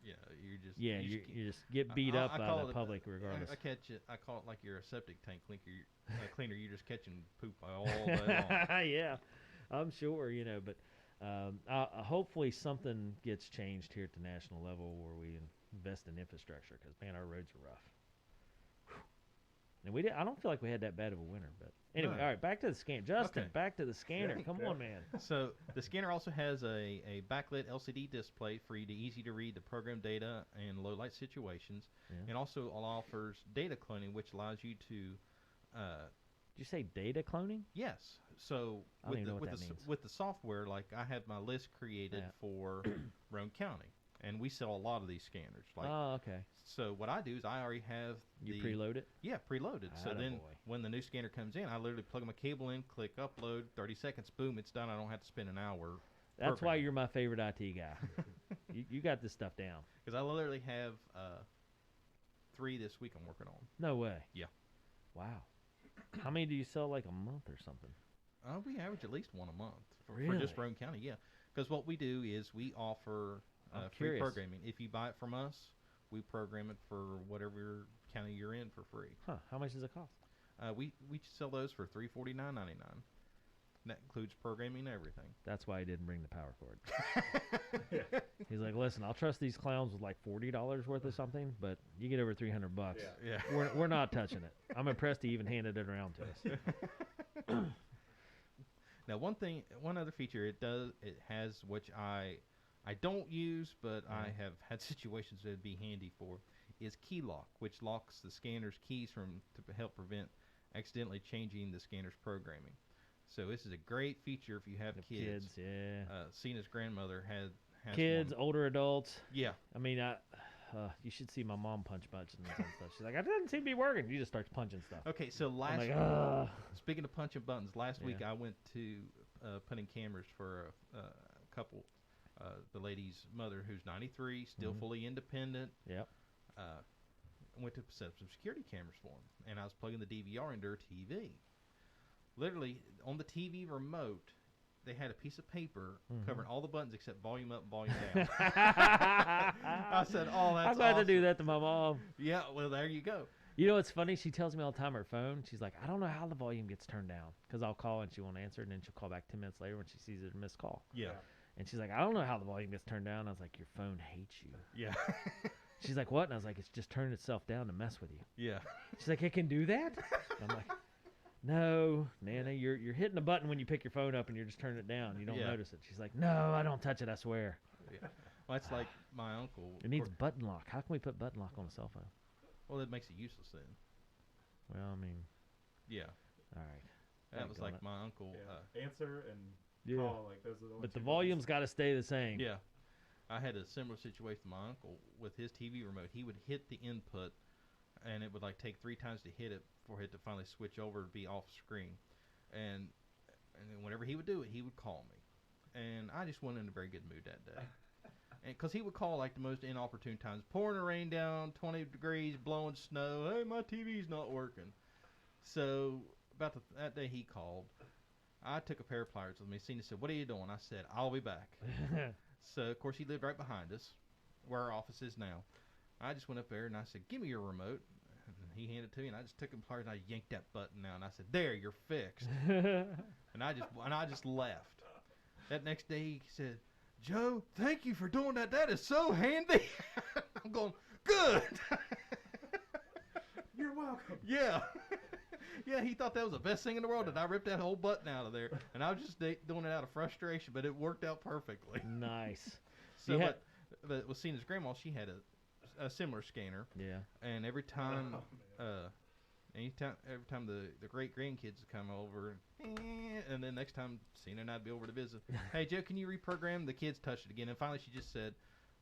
you just. Yeah, you just get beat up by the public regardless. I call it like you're a septic tank cleaner. You're just catching poop all day long. Yeah, I'm sure, but hopefully something gets changed here at the national level where we invest in infrastructure because, man, our roads are rough. And I don't feel like we had that bad of a winter, but anyway, all right, back to the scan. Justin, back to the scanner. Come on, man. So the scanner also has a backlit LCD display for you to easy to read the program data in low light situations, and also offers data cloning, which allows you to. Did you say data cloning? Yes. So with the software, like I have my list created for Roane County. and we sell a lot of these scanners. Oh, okay. So what I do is I already have You preload it? Yeah, preloaded. So then Attaboy. when the new scanner comes in, I literally plug my cable in, click upload, 30 seconds, boom, it's done. I don't have to spend an hour. That's why you're my favorite IT guy. you got this stuff down. Because I literally have 3 this week I'm working on. No way. Yeah. Wow. How many do you sell like a month or something? We average at least 1 a month for Really? just Roane County, yeah. Because what we do is we offer I'm free curious. programming. If you buy it from us, we program it for whatever county you're in for free. Huh. How much does it cost? We sell those for $349.99. That includes programming and everything. That's why he didn't bring the power cord. He's like, listen, I'll trust these clowns with like $40 worth of something, but you get over $300. Yeah. Yeah. We're not touching it. I'm impressed he even handed it around to us. Now, one other feature it has, which I don't use, but I have had situations that would be handy for, is key lock, which locks the scanner's keys to help prevent accidentally changing the scanner's programming. So this is a great feature if you have kids. Yeah. Cena's grandmother has Kids, one. older adults. Yeah. I mean, you should see my mom punch buttons and stuff. She's like, it doesn't seem to be working. You just starts punching stuff. Okay, so I'm like, speaking of punching buttons, last week Yeah. I went to put in cameras for a couple. The lady's mother, who's 93, still Mhm. fully independent. Yep. Went to set up some security cameras for him, and I was plugging the DVR into her TV. Literally, on the TV remote, they had a piece of paper covering all the buttons except volume up and volume down. I said, "Oh, that's I'm glad to do awesome." that to my mom. Yeah, well, there you go. You know what's funny? She tells me all the time on her phone. She's like, I don't know how the volume gets turned down. Because I'll call and she won't answer, and then she'll call back 10 minutes later when she sees it a missed call. Yeah, And she's like, I don't know how the volume gets turned down. I was like, your phone hates you. yeah, She's like, what? And I was like, it's just turned itself down to mess with you. yeah. She's like, it can do that? I'm like, no, Nana, you're hitting a button when you pick your phone up and you're just turning it down. You don't Yeah. notice it. She's like, no, I don't touch it, I swear. Yeah. Well, that's like my uncle. It needs button lock. How can we put button lock on a cell phone? Well, it makes it useless then. Well, I mean, Yeah, all right. that was Daggone like it. my uncle. Answer and Yeah. call, like those are the only But the two volume's got to stay the same. Yeah. I had a similar situation with my uncle with his TV remote. He would hit the input, and it would like take 3 times to hit it for it to finally switch over to be off screen. And then whenever he would do it, he would call me. And I just wasn't in a very good mood that day. And because he would call like the most inopportune times, pouring the rain down, 20 degrees, blowing snow. Hey, my TV's not working. So about that day he called. I took a pair of pliers with me. Cena said, "What are you doing?" I said, "I'll be back." So of course he lived right behind us, where our office is now. I just went up there and I said, "Give me your remote." And he handed it to me, and I just took him pliers and I yanked that button out, and I said, "There, you're fixed." and I just left. That next day he said, "Joe, thank you for doing that. That is so handy." I'm going, "Good." You're welcome. Yeah. Yeah, he thought that was the best thing in the world, and I ripped that whole button out of there. And I was just doing it out of frustration, but it worked out perfectly. Nice. So, You had- but with Cena's grandma, she had a similar scanner, Yeah. and every time, Oh, every time the great grandkids would come over, and then next time Cena and I'd be over to visit. Hey, Joe, can you reprogram? The kids touched it again, and finally she just said,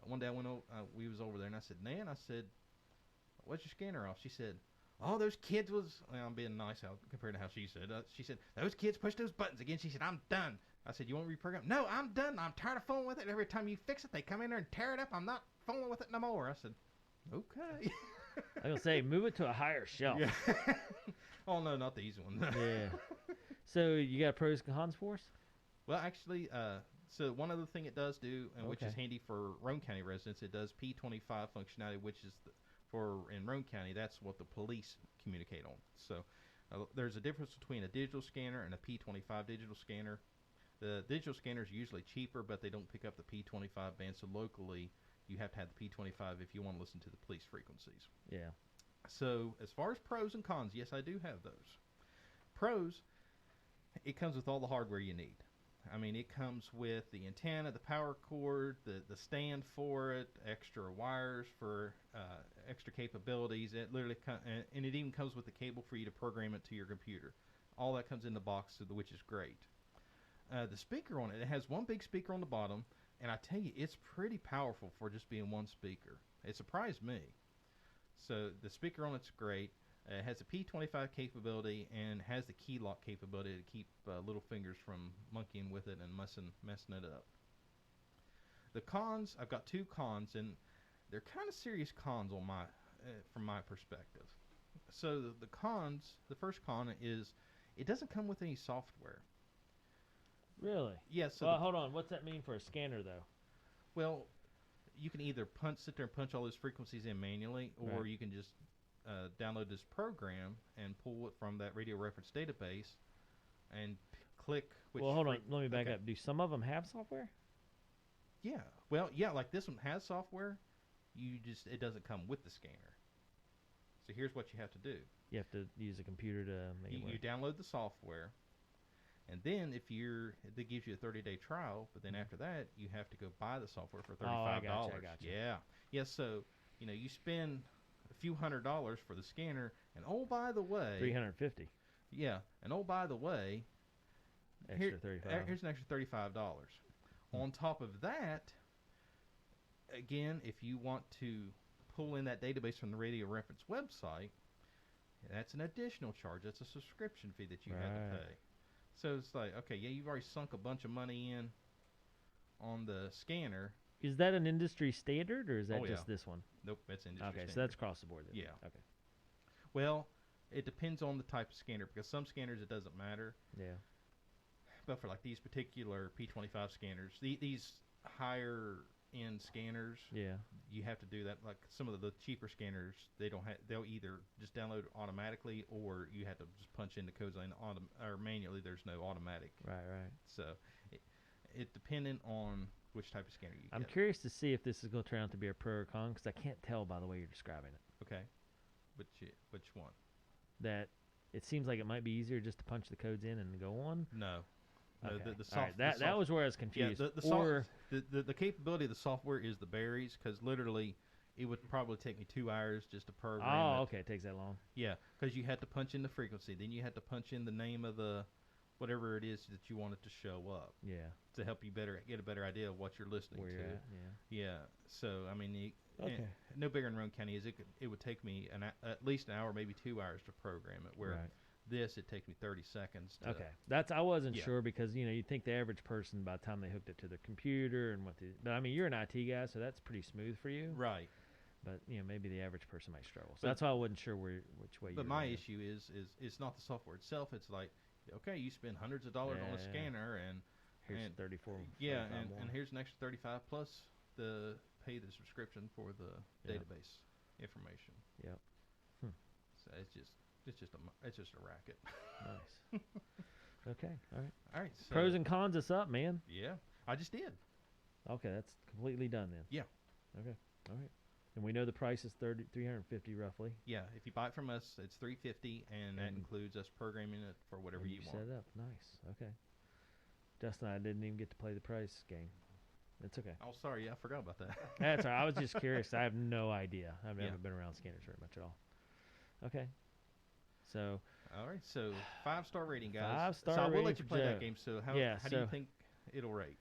one day I went over, we was over there, and I said, "Nan," I said, "what's your scanner off?" She said, "Oh, those kids was," well, I'm being nice compared to how she said. She said, "Those kids pushed those buttons again." She said, "I'm done." I said, "You want to reprogram?" "No, I'm done. I'm tired of fooling with it. Every time you fix it, they come in there and tear it up. I'm not fooling with it no more." I said, "Okay." I was going to say, move it to a higher shelf. Yeah. Oh, no, not these ones. Yeah. So you got pros and cons for us? Well, actually, so one other thing it does do, and which is Okay. handy for Roane County residents, it does P25 functionality, which is in Roane County, that's what the police communicate on. So there's a difference between a digital scanner and a P25 digital scanner. The digital scanner is usually cheaper, but they don't pick up the P25 band. So locally, you have to have the P25 if you want to listen to the police frequencies. Yeah. So as far as pros and cons, yes, I do have those. Pros, it comes with all the hardware you need. I mean, it comes with the antenna, the power cord, the stand for it, extra wires for extra capabilities. It literally and it even comes with the cable for you to program it to your computer. All that comes in the box, which is great. The speaker on it has one big speaker on the bottom, And I tell you, it's pretty powerful for just being one speaker. It surprised me. So the speaker on it's great. It has a P25 capability and has the key lock capability to keep little fingers from monkeying with it and messing it up. The cons, I've got 2 cons, and they're kind of serious cons on my from my perspective. So the cons, the first con is it doesn't come with any software. Really? Yeah. So well, hold on. What's that mean for a scanner, though? well, you can either sit there and punch all those frequencies in manually, or Right. you can just download this program and pull it from that radio reference database and click which. Well, hold on. Let me back okay. up. Do some of them have software? Yeah. Well, yeah, like this one has software. It doesn't come with the scanner. So here's what you have to do. You have to use a computer to make it work. You download the software, and then it gives you a 30-day trial. But then after that, you have to go buy the software for $35. I gotcha. Yeah. So you spend a few $100s for the scanner, and oh by the way, $350. Yeah, and oh by the way, Extra $35. here's an extra $35. On top of that, again, if you want to pull in that database from the radio reference website, that's an additional charge. That's a subscription fee that you have to Right. pay. So it's like, okay, yeah, you've already sunk a bunch of money in on the scanner. Is that an industry standard, or is that Oh, just yeah. this one? Nope, that's industry Okay, so standard. that's across the board then. Yeah. Okay. Well, it depends on the type of scanner, because some scanners it doesn't matter. Yeah. But for like these particular P25 scanners, these higher end scanners, Yeah. you have to do that. Like some of the cheaper scanners, they'll either just download automatically, or you have to just punch in the codes in or manually. There's no automatic. Right. So it depending on which type of scanner you I'm get. curious to see if this is going to turn out to be a pro or con, because I can't tell by the way you're describing it. Okay. Which one? That it seems like it might be easier just to punch the codes in and go on. No. No, Okay. the All right, that was where I was Yeah, confused. the capability of the software is the berries, because literally it would probably take me 2 hours just to program it. okay, it takes that long. Yeah, because you had to punch in the frequency, then you had to punch in the name of the whatever it is that you wanted to show up Yeah. to help you get a better idea of what you're listening Where to. you're at. Yeah. Yeah, so I mean, Okay. no bigger in Roane County is it would take me at least an hour, maybe 2 hours to program it. Where Right. this, it takes me 30 seconds. To, Okay, I wasn't Yeah. sure, because you'd think the average person by the time they hooked it to their computer and but I mean you're an IT guy, so that's pretty smooth for you. Right. But maybe the average person might struggle. So But- that's why I wasn't sure which way. But my issue is it's not the software itself. It's like, okay, you spend hundreds of dollars on a Yeah. scanner, and Here's 34. yeah, 35 more. and here's an extra 35 plus the pay the subscription for the Yeah. database information. Yep. So it's just a racket. Nice. Okay. All right. All right. So, Pros and cons us up, man. yeah, I just did. Okay, that's completely done then. Yeah. Okay. All right. And we know the price is $350 roughly. Yeah, if you buy it from us, it's $350, and that And- includes us programming it for whatever And you set want. it up. Nice. Okay. Justin, I didn't even get to play the price game. It's okay. Oh, sorry, yeah, I forgot about that. That's all right. I was just curious. I have no idea. I've never Yeah. been around scanners very much at all. Okay. So, All right, so 5-star rating, guys. 5-star So I will rating let you for play Joe. that game. So how Yeah, do you so- think it'll rate?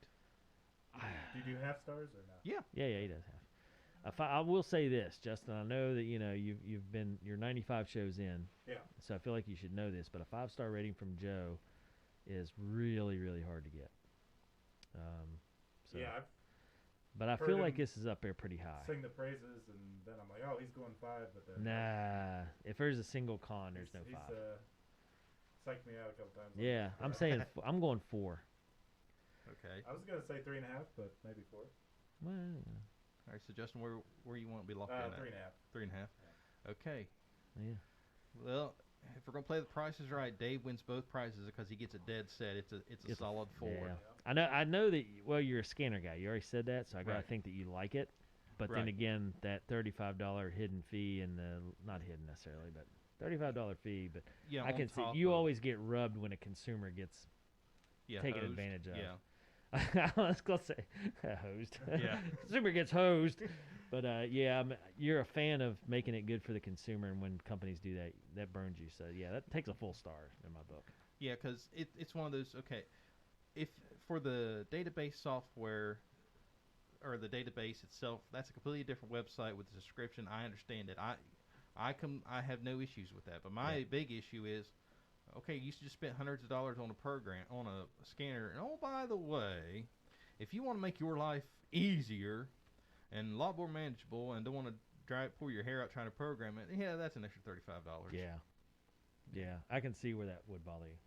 Do you do half stars or not? Yeah. yeah, he does have. I will say this, Justin. I know that you're 95 shows in, Yeah. so I feel like you should know this. But a 5-star rating from Joe is really, really hard to get. So, Yeah, but I heard feel like him this is up there pretty I high. sing the praises, and then I'm like, oh, he's going 5, but then Nah, if there's a single con, there's no he's 5. Psyched me out a couple times. Yeah, I'm saying I'm going 4. Okay. I was gonna say 3.5, but maybe 4. Well, All right, so Justin, where you want to be locked in at? 3.5. 3.5. Okay. yeah. Well, if we're gonna play the prices right, Dave wins both prizes because he gets a dead set. It's a solid 4. Yeah. I know that. Well, you're a scanner guy. You already said that, so I gotta Right. think that you like it. But then Right. again, that $35 hidden fee and the not hidden necessarily, but $35 fee. But Yeah, I on can see top you of- always get rubbed when a consumer gets taken hosed. advantage of. Yeah. I was gonna say hosed. Yeah. Consumer gets hosed. But yeah, you're a fan of making it good for the consumer, and when companies do that, that burns you. So yeah, that takes a full star in my book. Yeah, because it's one of those. Okay, if for the database software, or the database itself, that's a completely different website with a description. I understand it. I have no issues with that. But my big issue is, okay, you just spent hundreds of dollars on a program, on a scanner, and oh, by the way, if you want to make your life easier and a lot more manageable and don't want to pull your hair out trying to program it, yeah, that's an extra $35. Yeah, I can see where that would bother you.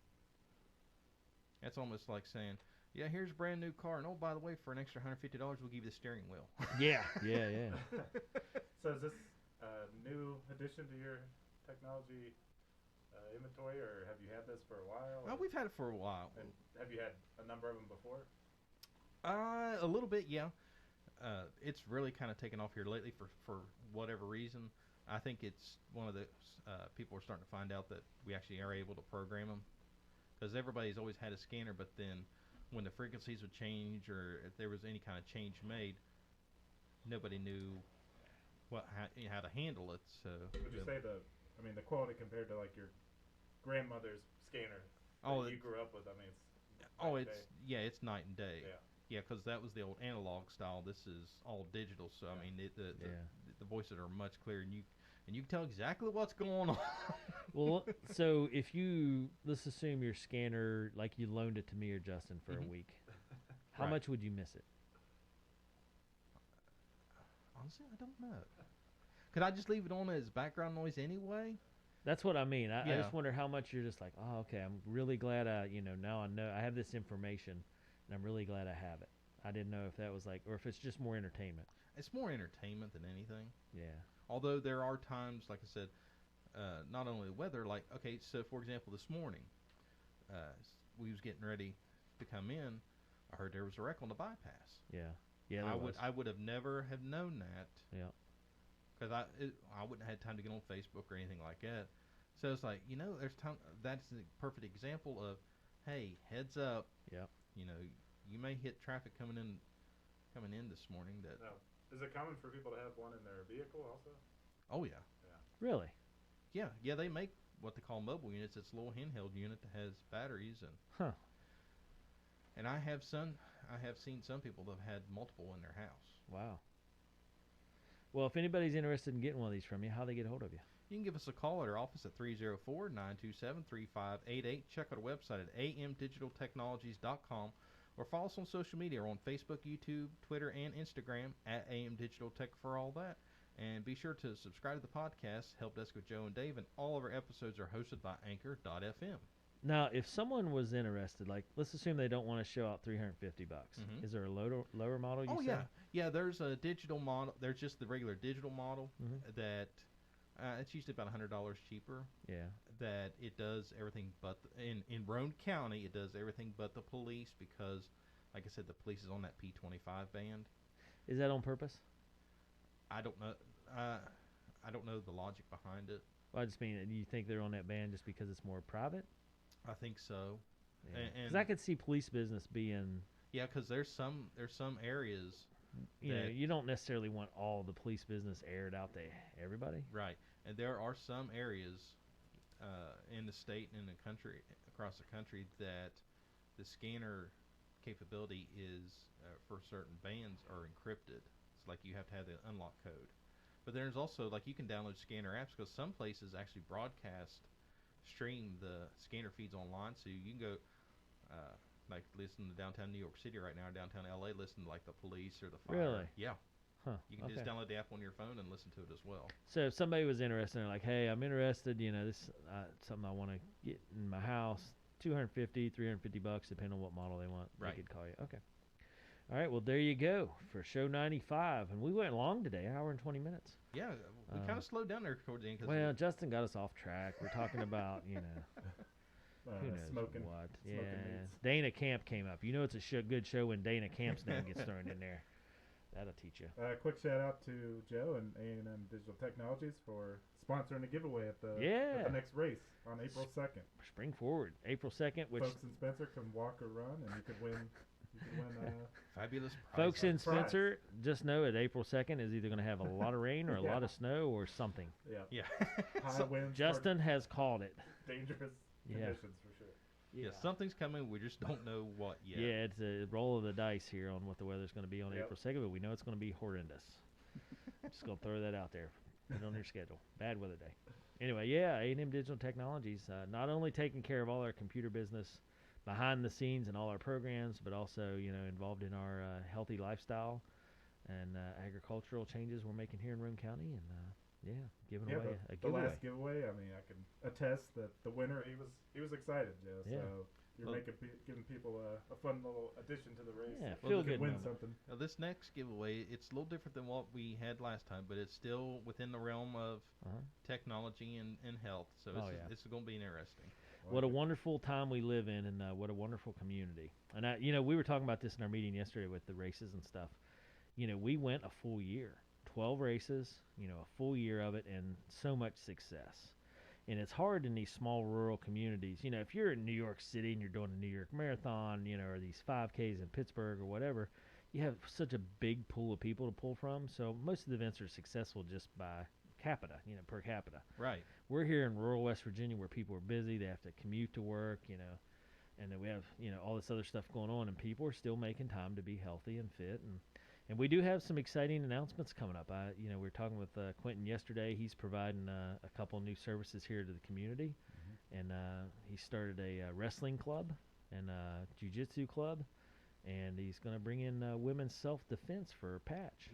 That's almost like saying, yeah, here's a brand new car, and oh, by the way, for an extra $150, we'll give you the steering wheel. Yeah. So is this a new addition to your technology inventory, or have you had this for a while? Oh, we've had it for a while. And have you had a number of them before? A little bit, yeah. It's really kind of taken off here lately for whatever reason. I think it's one of the people are starting to find out that we actually are able to program them, because everybody's always had a scanner, but then when the frequencies would change or if there was any kind of change made, nobody knew how to handle it. So would you say the quality compared to like your grandmother's scanner that you grew up with? I mean, it's night and day. Yeah, because that was the old analog style. This is all digital, so I mean, the voices are much clearer, and you can tell exactly what's going on. Well, so let's assume your scanner, like you loaned it to me or Justin for a week. How much would you miss it? Honestly, I don't know. Could I just leave it on as background noise anyway? That's what I mean. I just wonder how much you're just like, oh, okay, I'm really glad now I know I have this information, and I'm really glad I have it. I didn't know if that was like, or if it's just more entertainment. It's more entertainment than anything. Yeah. Although there are times, like I said, not only the weather, like, okay, so for example, this morning, we was getting ready to come in. I heard there was a wreck on the bypass. Yeah, I would have never have known that. Yeah. Because I wouldn't have had time to get on Facebook or anything like that. So it's like, there's time. That's the perfect example of, hey, heads up. Yeah. You may hit traffic coming in this morning. That. No. Is it common for people to have one in their vehicle also? Oh yeah. Really? Yeah. They make what they call mobile units. It's a little handheld unit that has batteries and. And I have seen some people that have had multiple in their house. Wow. Well, if anybody's interested in getting one of these from you, how do they get a hold of you? You can give us a call at our office at 304-927-3588. Check out our website at amdigitaltechnologies.com, or follow us on social media. We're on Facebook, YouTube, Twitter, and Instagram at AM Digital Tech for all that. And be sure to subscribe to the podcast, Help Desk with Joe and Dave, and all of our episodes are hosted by Anchor.fm. Now, if someone was interested, like, let's assume they don't want to show out $350. Mm-hmm. Is there a lower model you say? Yeah, there's a digital model. There's just the regular digital model that it's usually about $100 cheaper. Yeah. That it does everything but, in Roane County, it does everything but the police because, like I said, the police is on that P25 band. Is that on purpose? I don't know. I don't know the logic behind it. Well, I just mean, do you think they're on that band just because it's more private? I think so. Because I could see police business being... Yeah, because there's some areas... you don't necessarily want all the police business aired out to everybody. Right. And there are some areas in the state and in the country, across the country, that the scanner capability is, for certain bands, are encrypted. It's like you have to have the unlock code. But there's also, like, you can download scanner apps because some places actually stream the scanner feeds online, so you can go like listen to downtown New York City right now, or downtown LA, listen to like the police or the fire. Really? Yeah. Huh. You can just download the app on your phone and listen to it as well. So if somebody was interested, they're like, hey, I'm interested, this something I want to get in my house, $250, $350, depending on what model they want. Right. They could call you. Okay. All right, well, there you go for show 95. And we went long today, an hour and 20 minutes. Yeah, we kind of slowed down there towards the end. Well, Justin got us off track. We're talking about, who knows smoking, what. smoking Yeah, meats. Dana Camp came up. You know it's a good show when Dana Camp's name gets thrown in there. That'll teach you. Quick shout out to Joe and A&M Digital Technologies for sponsoring a giveaway at the next race on April 2nd. Spring forward, April 2nd. Which Folks in Spencer can walk or run, and you could win. Fabulous prize. Folks in Spencer, just know that April 2nd is either going to have a lot of rain or a lot of snow or something. Yeah. Yeah. High winds. Justin has called it. Dangerous conditions for sure. Yeah, something's coming. We just don't know what yet. Yeah, it's a roll of the dice here on what the weather's going to be on Yep. April 2nd, but we know it's going to be horrendous. Just going to throw that out there. Put it on your schedule. Bad weather day. Anyway, yeah, A&M Digital Technologies, not only taking care of all our computer business behind the scenes and all our programs, but also, involved in our healthy lifestyle and agricultural changes we're making here in Roane County, and giving away a the giveaway. last giveaway. I mean, I can attest that the winner he was excited, Joe. Yeah. So you're giving people a fun little addition to the race. Yeah, Well, feel You can good win moment. something. Now, this next giveaway, it's a little different than what we had last time, but it's still within the realm of Uh-huh. technology and health. So Oh, yeah. it's going to be interesting. What a wonderful time we live in, and what a wonderful community. And we were talking about this in our meeting yesterday with the races and stuff. We went a full year, 12 races, a full year of it, and so much success. And it's hard in these small rural communities. If you're in New York City and you're doing a New York Marathon, or these 5Ks in Pittsburgh or whatever, you have such a big pool of people to pull from. So most of the events are successful just by capita, per capita. Right. We're here in rural West Virginia where people are busy. They have to commute to work, and then we have, all this other stuff going on, and people are still making time to be healthy and fit. And we do have some exciting announcements coming up. We were talking with Quentin yesterday. He's providing a couple new services here to the community, and he started a wrestling club and a jiu-jitsu club, and he's going to bring in women's self-defense for Patch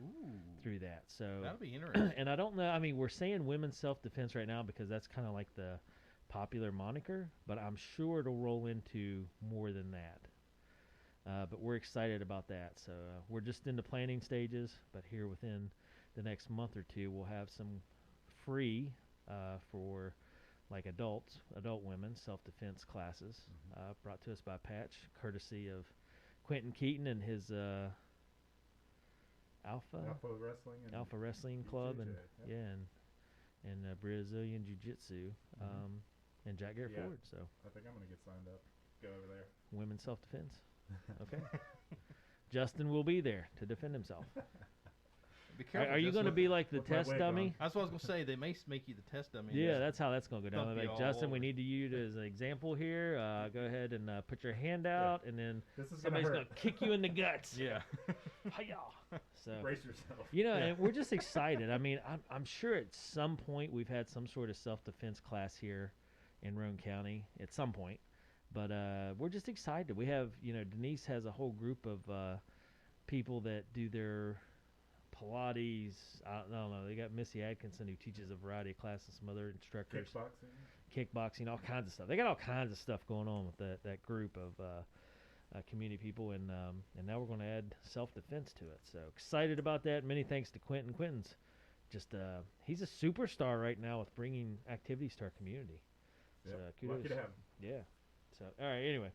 through that. So That'll be interesting. and I don't know. I mean, we're saying women's self-defense right now because that's kind of like the popular moniker, but I'm sure it'll roll into more than that. But we're excited about that. So we're just in the planning stages, but here within the next month or two, we'll have some free for like adult women self-defense classes brought to us by Patch, courtesy of Quentin Keaton and his Alpha Wrestling Club, and and Brazilian Jiu-Jitsu, and Jack Garrett Ford. So I think I'm gonna get signed up. Go over there. women's self-defense. Okay. Justin will be there to defend himself. Be careful. Are you going to be like the with my test wig dummy? on. That's what I was going to say. They may make you the test dummy. Yeah, that's how that's going to go down. Thump They're you like, all Justin, we over. need to use you as an example here. Go ahead and put your hand out, and then This is somebody's gonna going hurt. to kick you in the guts. Yeah. Hi-yah. So, Brace yourself. and we're just excited. I mean, I'm sure at some point we've had some sort of self-defense class here in Roane County at some point. But we're just excited. We have, Denise has a whole group of people that do their Pilates. I don't know. They got Missy Atkinson who teaches a variety of classes, some other instructors, kickboxing, all kinds of stuff. They got all kinds of stuff going on with that group of community people, and now we're going to add self-defense to it. So excited about that. Many thanks to Quentin. Quentin's just he's a superstar right now with bringing activities to our community. Yep. So kudos. Lucky to have him. Yeah. So, all right, anyway.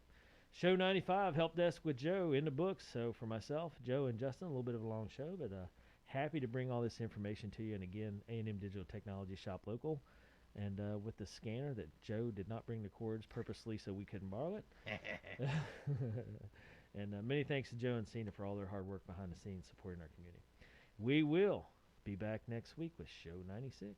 Show 95, Help Desk with Joe in the books. So, for myself, Joe, and Justin, a little bit of a long show, but happy to bring all this information to you. And again, A&M Digital Technology Shop Local. And with the scanner that Joe did not bring the cords purposely so we couldn't borrow it. And many thanks to Joe and Cena for all their hard work behind the scenes supporting our community. We will be back next week with Show 96.